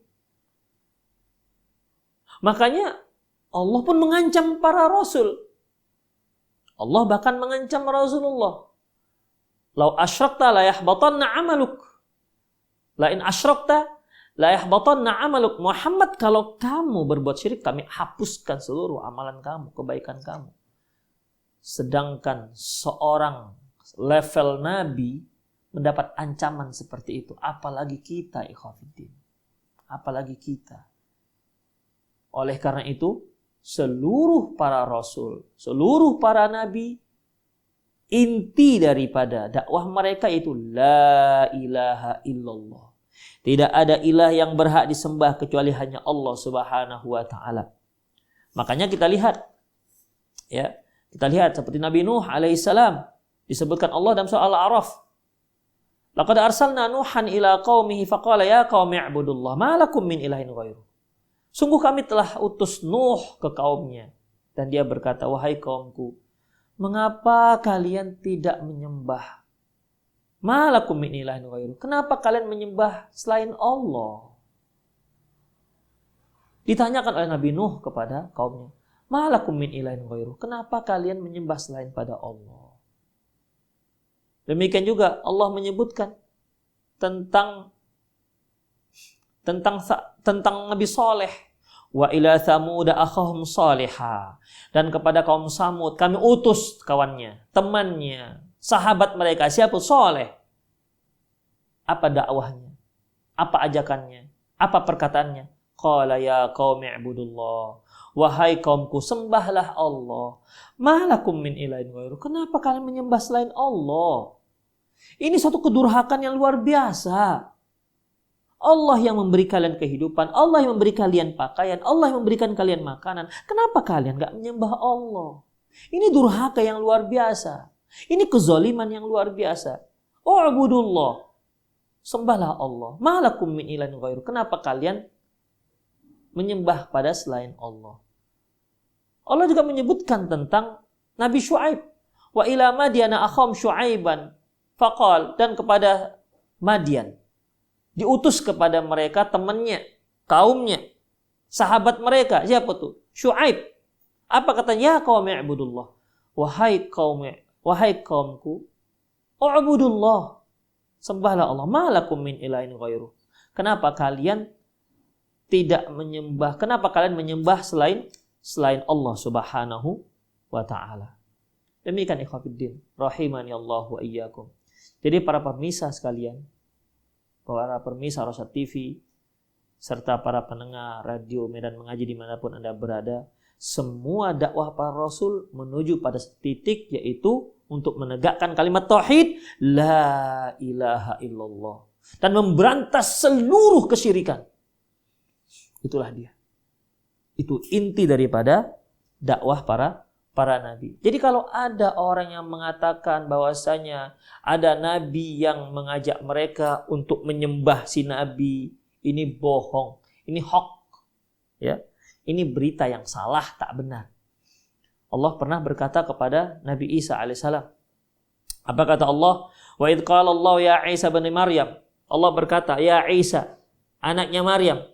[SPEAKER 2] Makanya Allah pun mengancam para rasul. Allah bahkan mengancam Rasulullah. Lau asyrakta la yahbatanna amaluk. La in asyrakta la yahbatanna amaluk. Muhammad, kalau kamu berbuat syirik, kami hapuskan seluruh amalan kamu, kebaikan kamu. Sedangkan seorang level nabi mendapat ancaman seperti itu. Apalagi kita, ikhwatiddin. Apalagi kita. Oleh karena itu, seluruh para rasul, seluruh para nabi, inti daripada dakwah mereka itu la ilaha illallah. Tidak ada ilah yang berhak disembah kecuali hanya Allah Subhanahu wa taala. Makanya kita lihat seperti Nabi Nuh alaihissalam, disebutkan Allah dalam surah Al-A'raf. Laqad arsalna Nuhan ila qaumihi faqala ya qaumi i'budullah ma lakum min ilahin ghairuh. Sungguh kami telah utus Nuh ke kaumnya. Dan dia berkata, wahai kaumku, mengapa kalian tidak menyembah? Ma lakum min ilahin ghairuh. Kenapa kalian menyembah selain Allah? Ditanyakan oleh Nabi Nuh kepada kaumnya. Ma lakum min ilahin ghairuh. Kenapa kalian menyembah selain pada Allah? Demikian juga Allah menyebutkan tentang Nabi Saleh. Wa ila Thamud akhahum salihah. Dan kepada kaum Samud kami utus kawannya, temannya, sahabat mereka. Siapa? Saleh. Apa dakwahnya? Apa ajakannya? Apa perkataannya? Qala ya qaumi i'budullah. Wahai kaumku, sembahlah Allah. Ma lakum min ilahin ghairuh. Kenapa kalian menyembah selain Allah? Ini suatu kedurhakaan yang luar biasa. Allah yang memberi kalian kehidupan, Allah yang memberi kalian pakaian, Allah yang memberikan kalian makanan. Kenapa kalian gak menyembah Allah? Ini durhaka yang luar biasa. Ini kezaliman yang luar biasa. U'budullah. Sembahlah Allah. Ma lakum min ilahin ghairuh. Kenapa kalian menyembah pada selain Allah? Allah juga menyebutkan tentang Nabi Syuaib. Wa ila Madyana akhahum Syuaiban faqal, dan kepada Madian diutus kepada mereka temannya, kaumnya, sahabat mereka. Siapa tuh? Syuaib. Apa katanya? Ya qaumi i'budullah. Wahai kaumku, u'budullah. Sembahlah Allah. Ma lakum min ilahin ghairuh. Kenapa kalian tidak menyembah? Kenapa kalian menyembah selain Allah Subhanahu wa taala? Demikian ikhwatiddin, rahimani Allah wa iyyakum. Jadi para pemirsa sekalian, para pemirsa Rosyad TV, serta para pendengar radio Medan Mengaji dimanapun Anda berada, semua dakwah para Rasul menuju pada titik, yaitu untuk menegakkan kalimat tauhid, la ilaha illallah, dan memberantas seluruh kesyirikan. Itulah dia. Itu inti daripada dakwah para nabi. Jadi kalau ada orang yang mengatakan bahwasanya ada nabi yang mengajak mereka untuk menyembah si nabi, ini bohong, ini hoax, ya. Ini berita yang salah, tak benar. Allah pernah berkata kepada Nabi Isa alaihissalam. Apa kata Allah? Wa idh qala Allah ya Isa bin Maryam. Allah berkata, ya Isa, anaknya Maryam.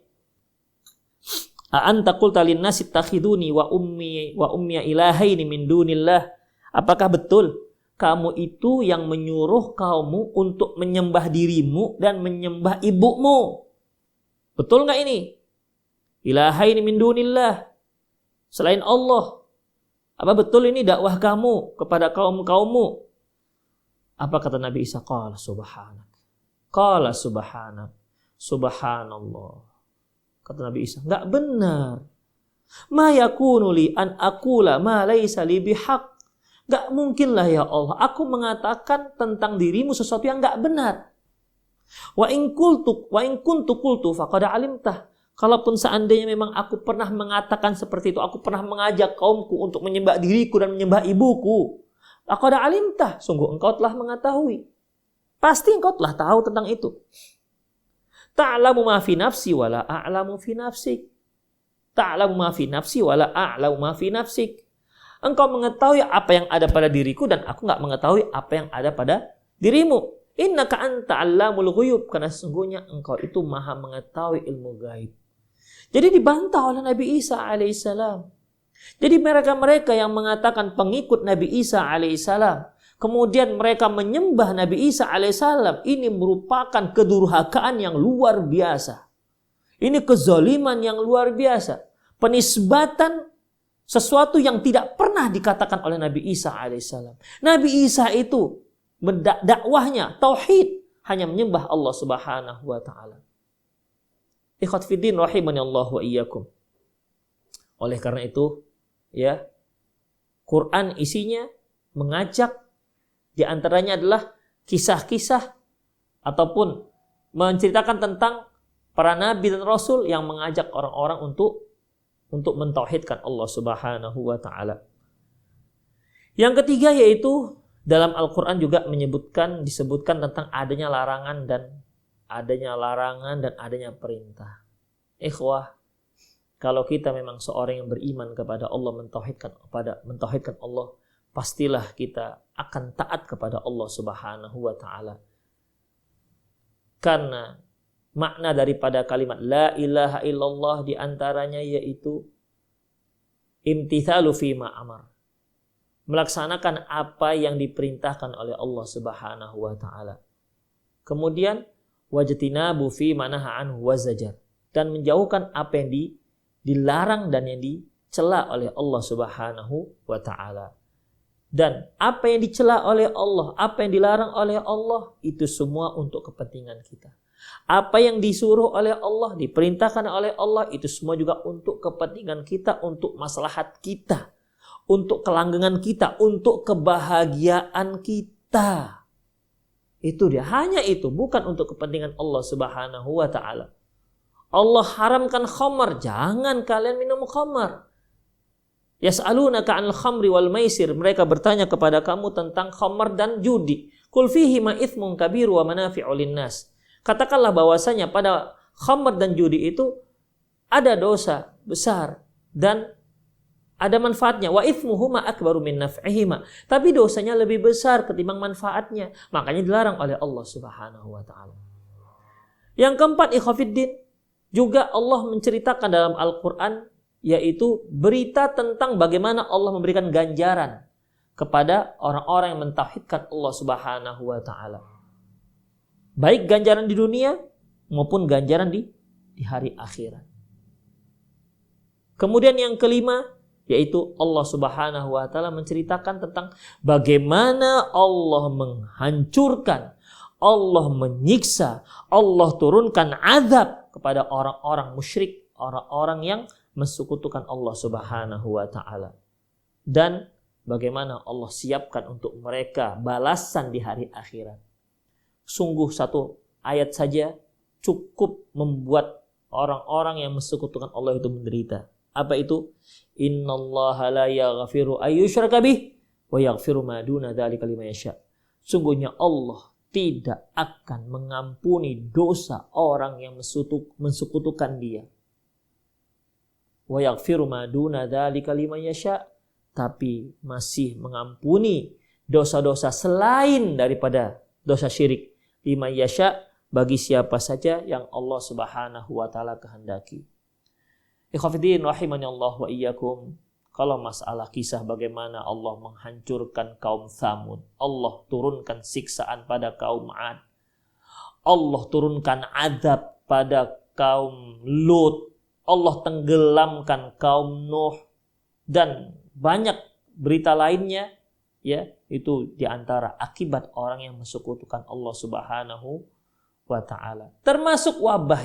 [SPEAKER 2] A anta qulta lin-nasi ittakhiduni wa ummi ilahaini min dunillah. Apakah betul kamu itu yang menyuruh kaummu untuk menyembah dirimu dan menyembah ibumu? Betul enggak ini? Ilahaini min dunillah, selain Allah. Apa betul ini dakwah kamu kepada kaummu? Apa kata Nabi Isa? Qala subhanak. Qala subhanak. Subhanallah. Kata Nabi Isa, enggak benar. Ma yakunu li an aqula ma laisa li bihaq. Enggak mungkinlah ya Allah aku mengatakan tentang dirimu sesuatu yang enggak benar. Wa in kuntu qultu faqad alimtah. Kalaupun seandainya memang aku pernah mengatakan seperti itu, aku pernah mengajak kaumku untuk menyembah diriku dan menyembah ibuku, faqad alimtah, sungguh engkau telah mengetahui. Pasti engkau telah tahu tentang itu. Ta'lamu ma fi nafsi wa la a'lamu fi nafsik. Ta'lamu ma fi nafsi wa la a'lamu ma fi nafsik. Engkau mengetahui apa yang ada pada diriku dan aku enggak mengetahui apa yang ada pada dirimu. Innaka anta 'allamul ghuyub, karena sesungguhnya engkau itu maha mengetahui ilmu gaib. Jadi dibantah oleh Nabi Isa alaihissalam. Jadi mereka yang mengatakan pengikut Nabi Isa alaihissalam, kemudian mereka menyembah Nabi Isa alaihissalam, ini merupakan kedurhakaan yang luar biasa. Ini kezaliman yang luar biasa. Penisbatan sesuatu yang tidak pernah dikatakan oleh Nabi Isa alaihissalam. Nabi Isa itu dakwahnya tauhid, hanya menyembah Allah Subhanahu wa taala. Ikhwat fiddin rahimani Allah wa iyyakum. Oleh karena itu, ya, Quran isinya mengajak, di antaranya adalah kisah-kisah ataupun menceritakan tentang para nabi dan rasul yang mengajak orang-orang untuk mentauhidkan Allah Subhanahu wa taala. Yang ketiga yaitu dalam Al-Qur'an juga disebutkan tentang adanya larangan dan adanya perintah. Ikhwah, kalau kita memang seorang yang beriman kepada Allah, mentauhidkan Allah, pastilah kita akan taat kepada Allah Subhanahu wa taala. Karena makna daripada kalimat la ilaha illallah di antaranya yaitu imtithalu fima amar. Melaksanakan apa yang diperintahkan oleh Allah Subhanahu wa taala. Kemudian wajtinabu fi manaha anhu wazajar, dan menjauhkan apa yang dilarang dan yang dicela oleh Allah Subhanahu wa taala. Dan apa yang dicela oleh Allah, apa yang dilarang oleh Allah, itu semua untuk kepentingan kita. Apa yang disuruh oleh Allah, diperintahkan oleh Allah, itu semua juga untuk kepentingan kita, untuk maslahat kita, untuk kelanggengan kita, untuk kebahagiaan kita. Itu dia, hanya itu, bukan untuk kepentingan Allah Subhanahu wa taala. Allah haramkan khamar, jangan kalian minum khamar. Yas'alunaka 'anil khamri wal maisir, mereka bertanya kepada kamu tentang khamar dan judi. Qul fihi ma itsmun kabir wa manafi'u linnas. Katakanlah bahwasanya pada khamar dan judi itu ada dosa besar dan ada manfaatnya. Wa itsmuhuma akbaru min naf'ihima. Tapi dosanya lebih besar ketimbang manfaatnya. Makanya dilarang oleh Allah Subhanahu wa taala. Yang keempat, ikhwafiddin, juga Allah menceritakan dalam Al-Qur'an yaitu berita tentang bagaimana Allah memberikan ganjaran kepada orang-orang yang mentauhidkan Allah Subhanahu wa taala. Baik ganjaran di dunia maupun ganjaran di hari akhirat. Kemudian yang kelima yaitu Allah Subhanahu wa taala menceritakan tentang bagaimana Allah menghancurkan, Allah menyiksa, Allah turunkan azab kepada orang-orang musyrik, orang-orang yang mensekutukan Allah Subhanahu wa taala. Dan bagaimana Allah siapkan untuk mereka balasan di hari akhirat. Sungguh satu ayat saja cukup membuat orang-orang yang mensekutukan Allah itu menderita. Apa itu? Innallaha la yaghfiru ayyushraka bih wa yaghfiru ma duna dzalika liman yasha. Sungguhnya Allah tidak akan mengampuni dosa orang yang mensekutukan Dia. Wa yaghfiru ma duna dzalika liman yasha, tapi masih mengampuni dosa-dosa selain daripada dosa syirik. Liman yasha, bagi siapa saja yang Allah Subhanahu wa taala kehendaki. Ikhwatiddin rahimani Allah wa iyyakum. Kalau masalah kisah bagaimana Allah menghancurkan kaum Tsamud, Allah turunkan siksaan pada kaum 'Ad, Allah turunkan azab pada kaum Lut, Allah tenggelamkan kaum Nuh, dan banyak berita lainnya, ya, itu diantara akibat orang yang mensekutukan Allah Subhanahu wa ta'ala. Termasuk wabah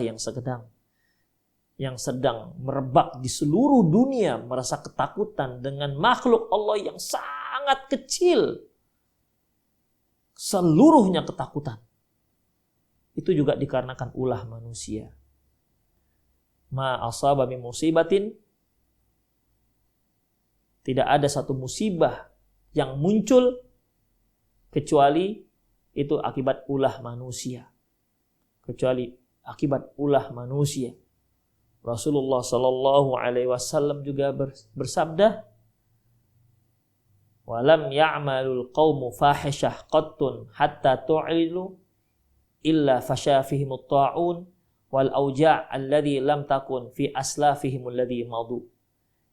[SPEAKER 2] yang sedang merebak di seluruh dunia, merasa ketakutan dengan makhluk Allah yang sangat kecil. Seluruhnya ketakutan. Itu juga dikarenakan ulah manusia. Ma asaba min musibatin, tidak ada satu musibah yang muncul kecuali itu akibat ulah manusia. Kecuali akibat ulah manusia. Rasulullah sallallahu alaihi wasallam juga bersabda, "Walam ya'malul qaumu fahishah qattun hatta tu'ilu illa fasha fihimut ta'un wal auja' alladhi lam takun fi aslafihim alladhi madu."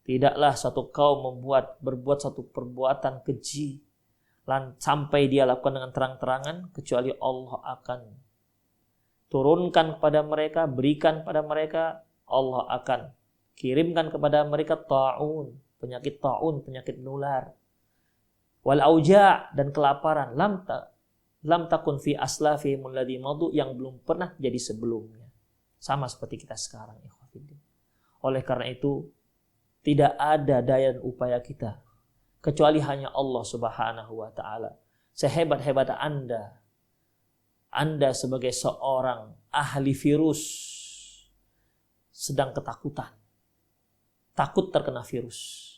[SPEAKER 2] Tidaklah satu kaum berbuat satu perbuatan keji sampai dia lakukan dengan terang-terangan, kecuali Allah akan turunkan kepada mereka, berikan pada mereka, Allah akan kirimkan kepada mereka ta'un, penyakit nular. Wal auja', dan kelaparan, lam takun fi aslafihim alladhi madu, yang belum pernah jadi sebelumnya. Sama seperti kita sekarang, ikhwatiddin. Oleh karena itu, tidak ada daya dan upaya kita kecuali hanya Allah Subhanahu wa ta'ala. Sehebat-hebat Anda sebagai seorang ahli virus sedang ketakutan, takut terkena virus,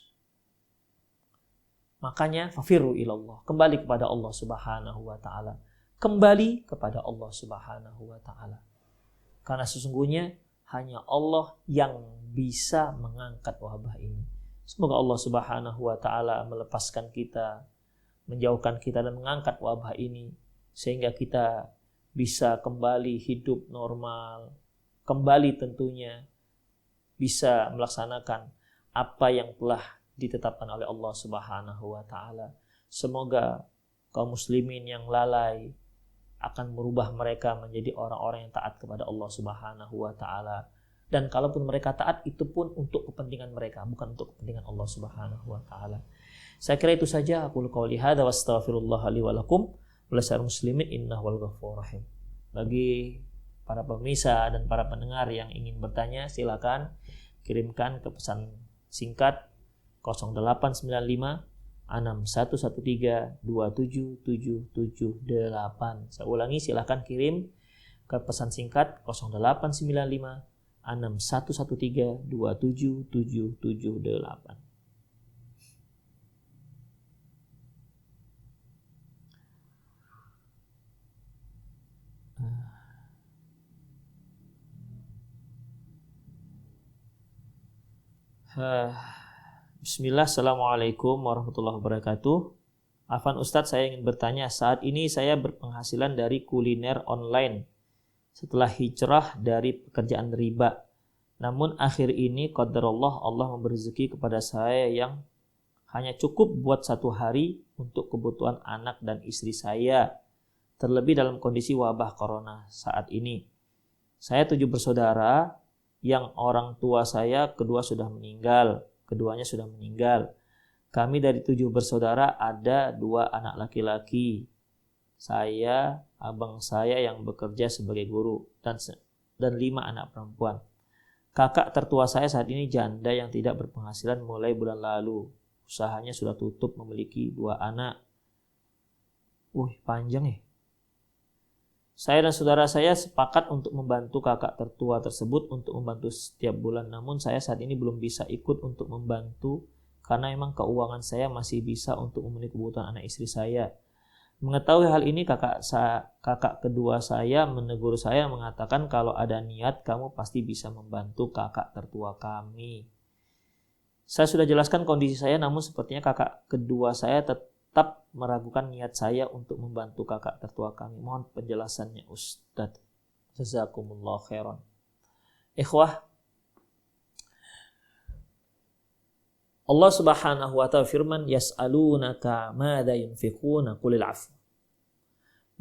[SPEAKER 2] makanya fafirru ilallah, kembali kepada Allah Subhanahu wa ta'ala. Kembali kepada Allah Subhanahu wa ta'ala. Karena sesungguhnya hanya Allah yang bisa mengangkat wabah ini. Semoga Allah Subhanahu wa ta'ala melepaskan kita, menjauhkan kita dan mengangkat wabah ini, sehingga kita bisa kembali hidup normal, kembali tentunya bisa melaksanakan apa yang telah ditetapkan oleh Allah Subhanahu wa ta'ala. Semoga kaum muslimin yang lalai akan merubah mereka menjadi orang-orang yang taat kepada Allah Subhanahu wa ta'ala. Dan kalaupun mereka taat, itu pun untuk kepentingan mereka, bukan untuk kepentingan Allah Subhanahu wa ta'ala. Saya kira itu saja. Aku qouli hadza wa astaghfirullah li wa lakum wa lisa'il muslimin innahu wal ghafurur rahim. Bagi para pemirsa dan para pendengar yang ingin bertanya, silakan kirimkan ke pesan singkat 0895 6113 27778. Saya ulangi, silakan kirim ke pesan singkat 0895 6113 27778. Bismillah, assalamualaikum warahmatullahi wabarakatuh. Afwan Ustadz, saya ingin bertanya, saat ini saya berpenghasilan dari kuliner online setelah hijrah dari pekerjaan riba. Namun akhir ini qadarullah Allah memberi rezeki kepada saya yang hanya cukup buat satu hari untuk kebutuhan anak dan istri saya. Terlebih dalam kondisi wabah corona saat ini. Saya 7 bersaudara, yang orang tua saya keduanya sudah meninggal. Kami dari 7 bersaudara ada 2 anak laki-laki. Saya, abang saya yang bekerja sebagai guru, dan 5 anak perempuan. Kakak tertua saya saat ini janda yang tidak berpenghasilan mulai bulan lalu. Usahanya sudah tutup, memiliki 2 anak. Panjang ya. Saya dan saudara saya sepakat untuk membantu kakak tertua tersebut untuk membantu setiap bulan. Namun saya saat ini belum bisa ikut untuk membantu karena memang keuangan saya masih bisa untuk memenuhi kebutuhan anak istri saya. Mengetahui hal ini, kakak kedua saya menegur saya, mengatakan kalau ada niat kamu pasti bisa membantu kakak tertua kami. Saya sudah jelaskan kondisi saya, namun sepertinya kakak kedua saya tetap meragukan niat saya untuk membantu kakak tertua kami. Mohon penjelasannya Ustadz. Jazakumullah khairan. Ikhwah, Allah Subhanahu wa ta'ala firman, yas'alunaka madza yunfiquna qulil 'afw.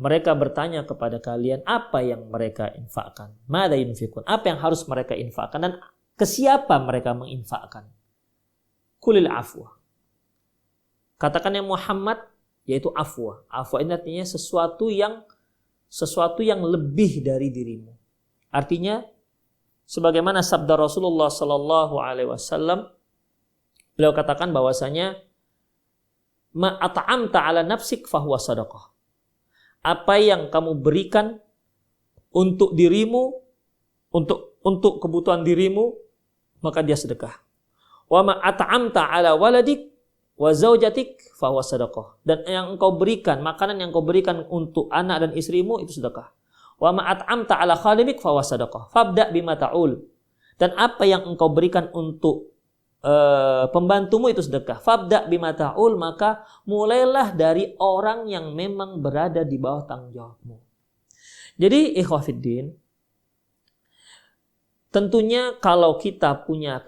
[SPEAKER 2] Mereka bertanya kepada kalian apa yang mereka infakkan. Madza yunfiqun, apa yang harus mereka infakkan dan ke siapa mereka menginfakkan. Qulil 'afwa. Katakan ya Muhammad, yaitu afwa. Afwa ini artinya sesuatu yang lebih dari dirimu. Artinya sebagaimana sabda Rasulullah sallallahu alaihi wasallam, beliau katakan bahwasanya ma at'amta 'ala nafsik fahuwa shadaqah. Apa yang kamu berikan untuk dirimu, untuk kebutuhan dirimu, maka dia sedekah. Wa ma at'amta 'ala waladik wa zaujatik fahuwa shadaqah. Dan yang engkau berikan, makanan yang engkau berikan untuk anak dan istrimu itu sedekah. Wa ma at'amta 'ala khadimik fahuwa shadaqah. Fabda bima ta'ul. Dan apa yang engkau berikan untuk pembantumu itu sedekah. Fabda bima ta'ul, maka mulailah dari orang yang memang berada di bawah tanggung jawabmu. Jadi ikhwafiddin, tentunya kalau kita punya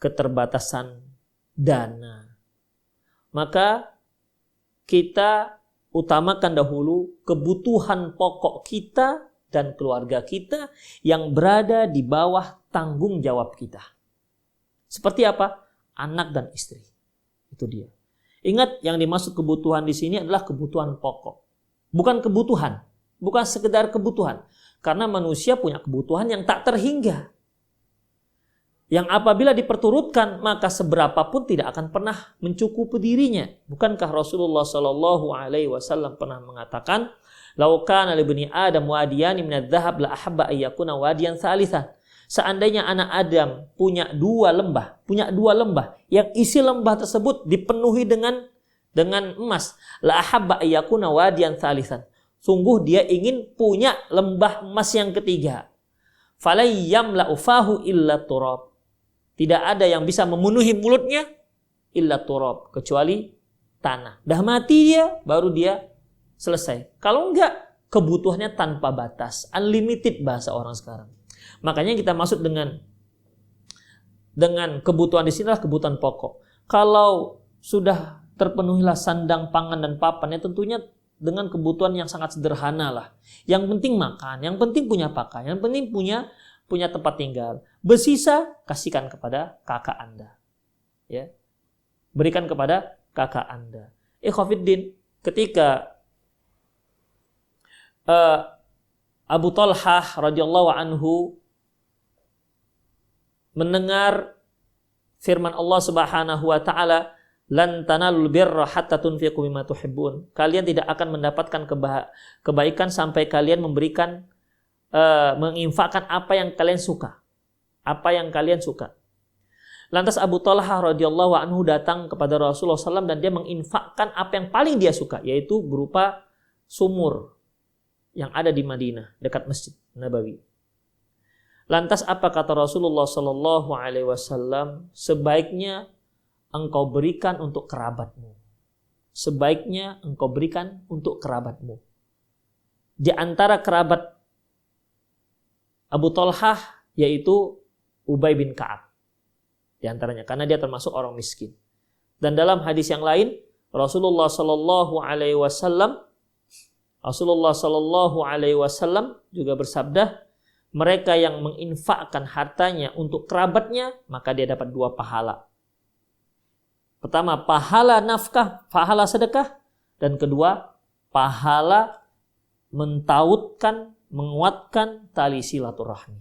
[SPEAKER 2] keterbatasan dana, maka kita utamakan dahulu kebutuhan pokok kita dan keluarga kita yang berada di bawah tanggung jawab kita. Seperti apa? Anak dan istri. Itu dia. Ingat, yang dimaksud kebutuhan di sini adalah kebutuhan pokok. Bukan kebutuhan, bukan sekedar kebutuhan. Karena manusia punya kebutuhan yang tak terhingga. Yang apabila diperturutkan, maka seberapapun tidak akan pernah mencukupi dirinya. Bukankah Rasulullah Shallallahu Alaihi Wasallam pernah mengatakan, "Lau kana li bani Adam wadiyani minadz dzahab la ahabba ayyakuna wadiyan tsalitsan." Seandainya anak Adam punya dua lembah yang isi lembah tersebut dipenuhi dengan emas, la ahabba ayyakuna wadiyan tsalitsan. Sungguh dia ingin punya lembah emas yang ketiga. Falayyam la ufahu illa turab. Tidak ada yang bisa memenuhi mulutnya illa turab, kecuali tanah. Dah mati dia, baru dia selesai. Kalau enggak, kebutuhannya tanpa batas, unlimited bahasa orang sekarang. Makanya kita masuk dengan kebutuhan di sini adalah kebutuhan pokok. Kalau sudah terpenuhilah sandang, pangan dan papan, ya tentunya dengan kebutuhan yang sangat sederhana lah. Yang penting makan, yang penting punya pakaian, yang penting punya tempat tinggal. Bersisa kasihkan kepada kakak Anda. Ya. Berikan kepada kakak Anda. Ikhwafiddin, ketika Abu Talhah radhiyallahu anhu mendengar firman Allah Subhanahu wa taala, "Lan tanalul birra hatta tunfiqu mimma tuhibbun." Kalian tidak akan mendapatkan kebaikan sampai kalian memberikan menginfakkan apa yang kalian suka. Apa yang kalian suka. Lantas Abu Talhah radhiyallahu anhu datang kepada Rasulullah SAW dan dia menginfakkan apa yang paling dia suka, yaitu berupa sumur yang ada di Madinah dekat Masjid Nabawi. Lantas apa kata Rasulullah sallallahu alaihi wasallam? Sebaiknya engkau berikan untuk kerabatmu. Sebaiknya engkau berikan untuk kerabatmu. Di antara kerabat Abu Talhah yaitu Ubay bin Ka'ab. Di antaranya karena dia termasuk orang miskin. Dan dalam hadis yang lain Rasulullah sallallahu alaihi wasallam juga bersabda, mereka yang menginfakkan hartanya untuk kerabatnya, maka dia dapat 2 pahala. Pertama, pahala nafkah, pahala sedekah. Dan kedua, pahala mentautkan, menguatkan tali silaturahmi.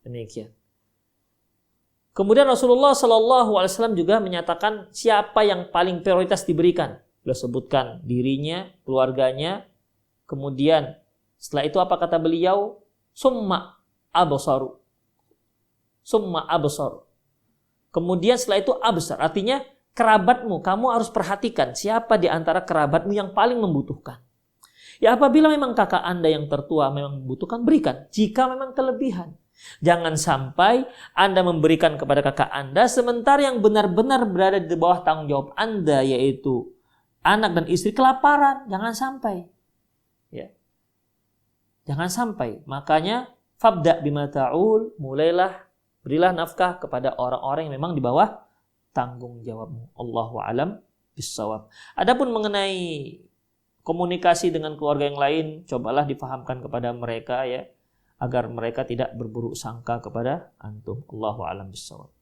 [SPEAKER 2] Demikian. Kemudian Rasulullah SAW juga menyatakan siapa yang paling prioritas diberikan. Beliau sebutkan dirinya, keluarganya. Kemudian setelah itu apa kata beliau? Summa absaru. Summa absar. Kemudian setelah itu absar. Artinya kerabatmu, kamu harus perhatikan siapa di antara kerabatmu yang paling membutuhkan. Ya apabila memang kakak Anda yang tertua memang membutuhkan, berikan. Jika memang kelebihan. Jangan sampai Anda memberikan kepada kakak Anda sementara yang benar-benar berada di bawah tanggung jawab Anda, yaitu anak dan istri, kelaparan. Jangan sampai. Ya. Jangan sampai. Makanya fabda bima ta'ul, mulailah Berilah nafkah kepada orang-orang yang memang di bawah tanggung jawabmu. Allahu a'lam bissawab. Adapun mengenai komunikasi dengan keluarga yang lain, cobalah difahamkan kepada mereka ya, agar mereka tidak berburuk sangka kepada antum. Allahu a'lam bissawab.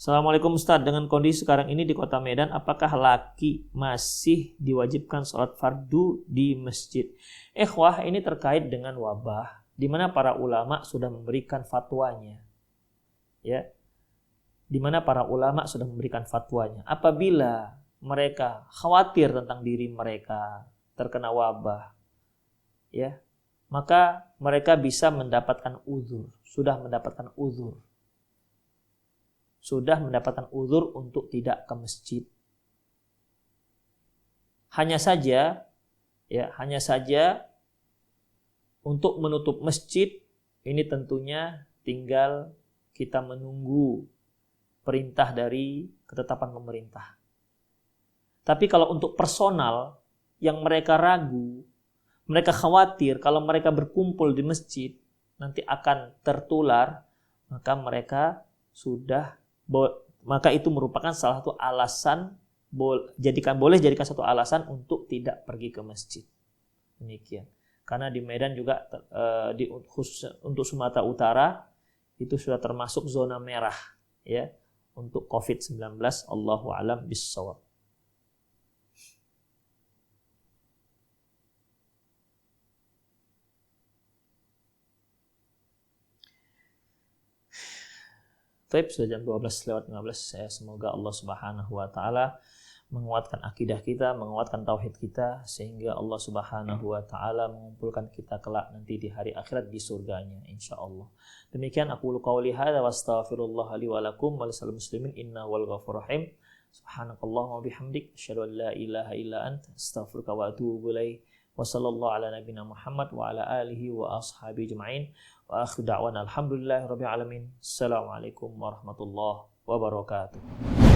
[SPEAKER 2] Assalamualaikum Ustaz, dengan kondisi sekarang ini di kota Medan, apakah laki masih diwajibkan sholat fardu di masjid? Ikhwah, ini terkait dengan wabah, di mana para ulama sudah memberikan fatwanya. Ya, di mana para ulama sudah memberikan fatwanya. Apabila mereka khawatir tentang diri mereka terkena wabah, ya, maka mereka bisa mendapatkan uzur, sudah mendapatkan uzur untuk tidak ke masjid. Hanya saja untuk menutup masjid ini tentunya tinggal kita menunggu perintah dari ketetapan pemerintah. Tapi kalau untuk personal yang mereka ragu, mereka khawatir kalau mereka berkumpul di masjid nanti akan tertular, maka itu merupakan salah satu alasan, boleh jadikan satu alasan untuk tidak pergi ke masjid. Demikian. Karena di Medan juga untuk Sumatera Utara itu sudah termasuk zona merah ya untuk COVID-19. Allahu a'lam bissawab. Baik, sudah jam 12:15. Semoga Allah Subhanahu wa taala menguatkan akidah kita, menguatkan tauhid kita, sehingga Allah Subhanahu wa taala mengumpulkan kita kelak nanti di hari akhirat di surganya insyaallah. Demikian aku qauli hadza wa astaghfirullah li wa lakum wa lisal muslimin innahu wal ghafurur rahim. Subhanakallahumma wa bihamdik asyhadu an la ilaha illa anta astaghfiruka wa atubu ilaik. Wa sallallahu ala nabiyyina Muhammad wa ala alihi wa ashabihi ajma'in. Wa akhiru da'wana alhamdulillahi rabbil alamin. Assalamualaikum warahmatullahi wabarakatuh.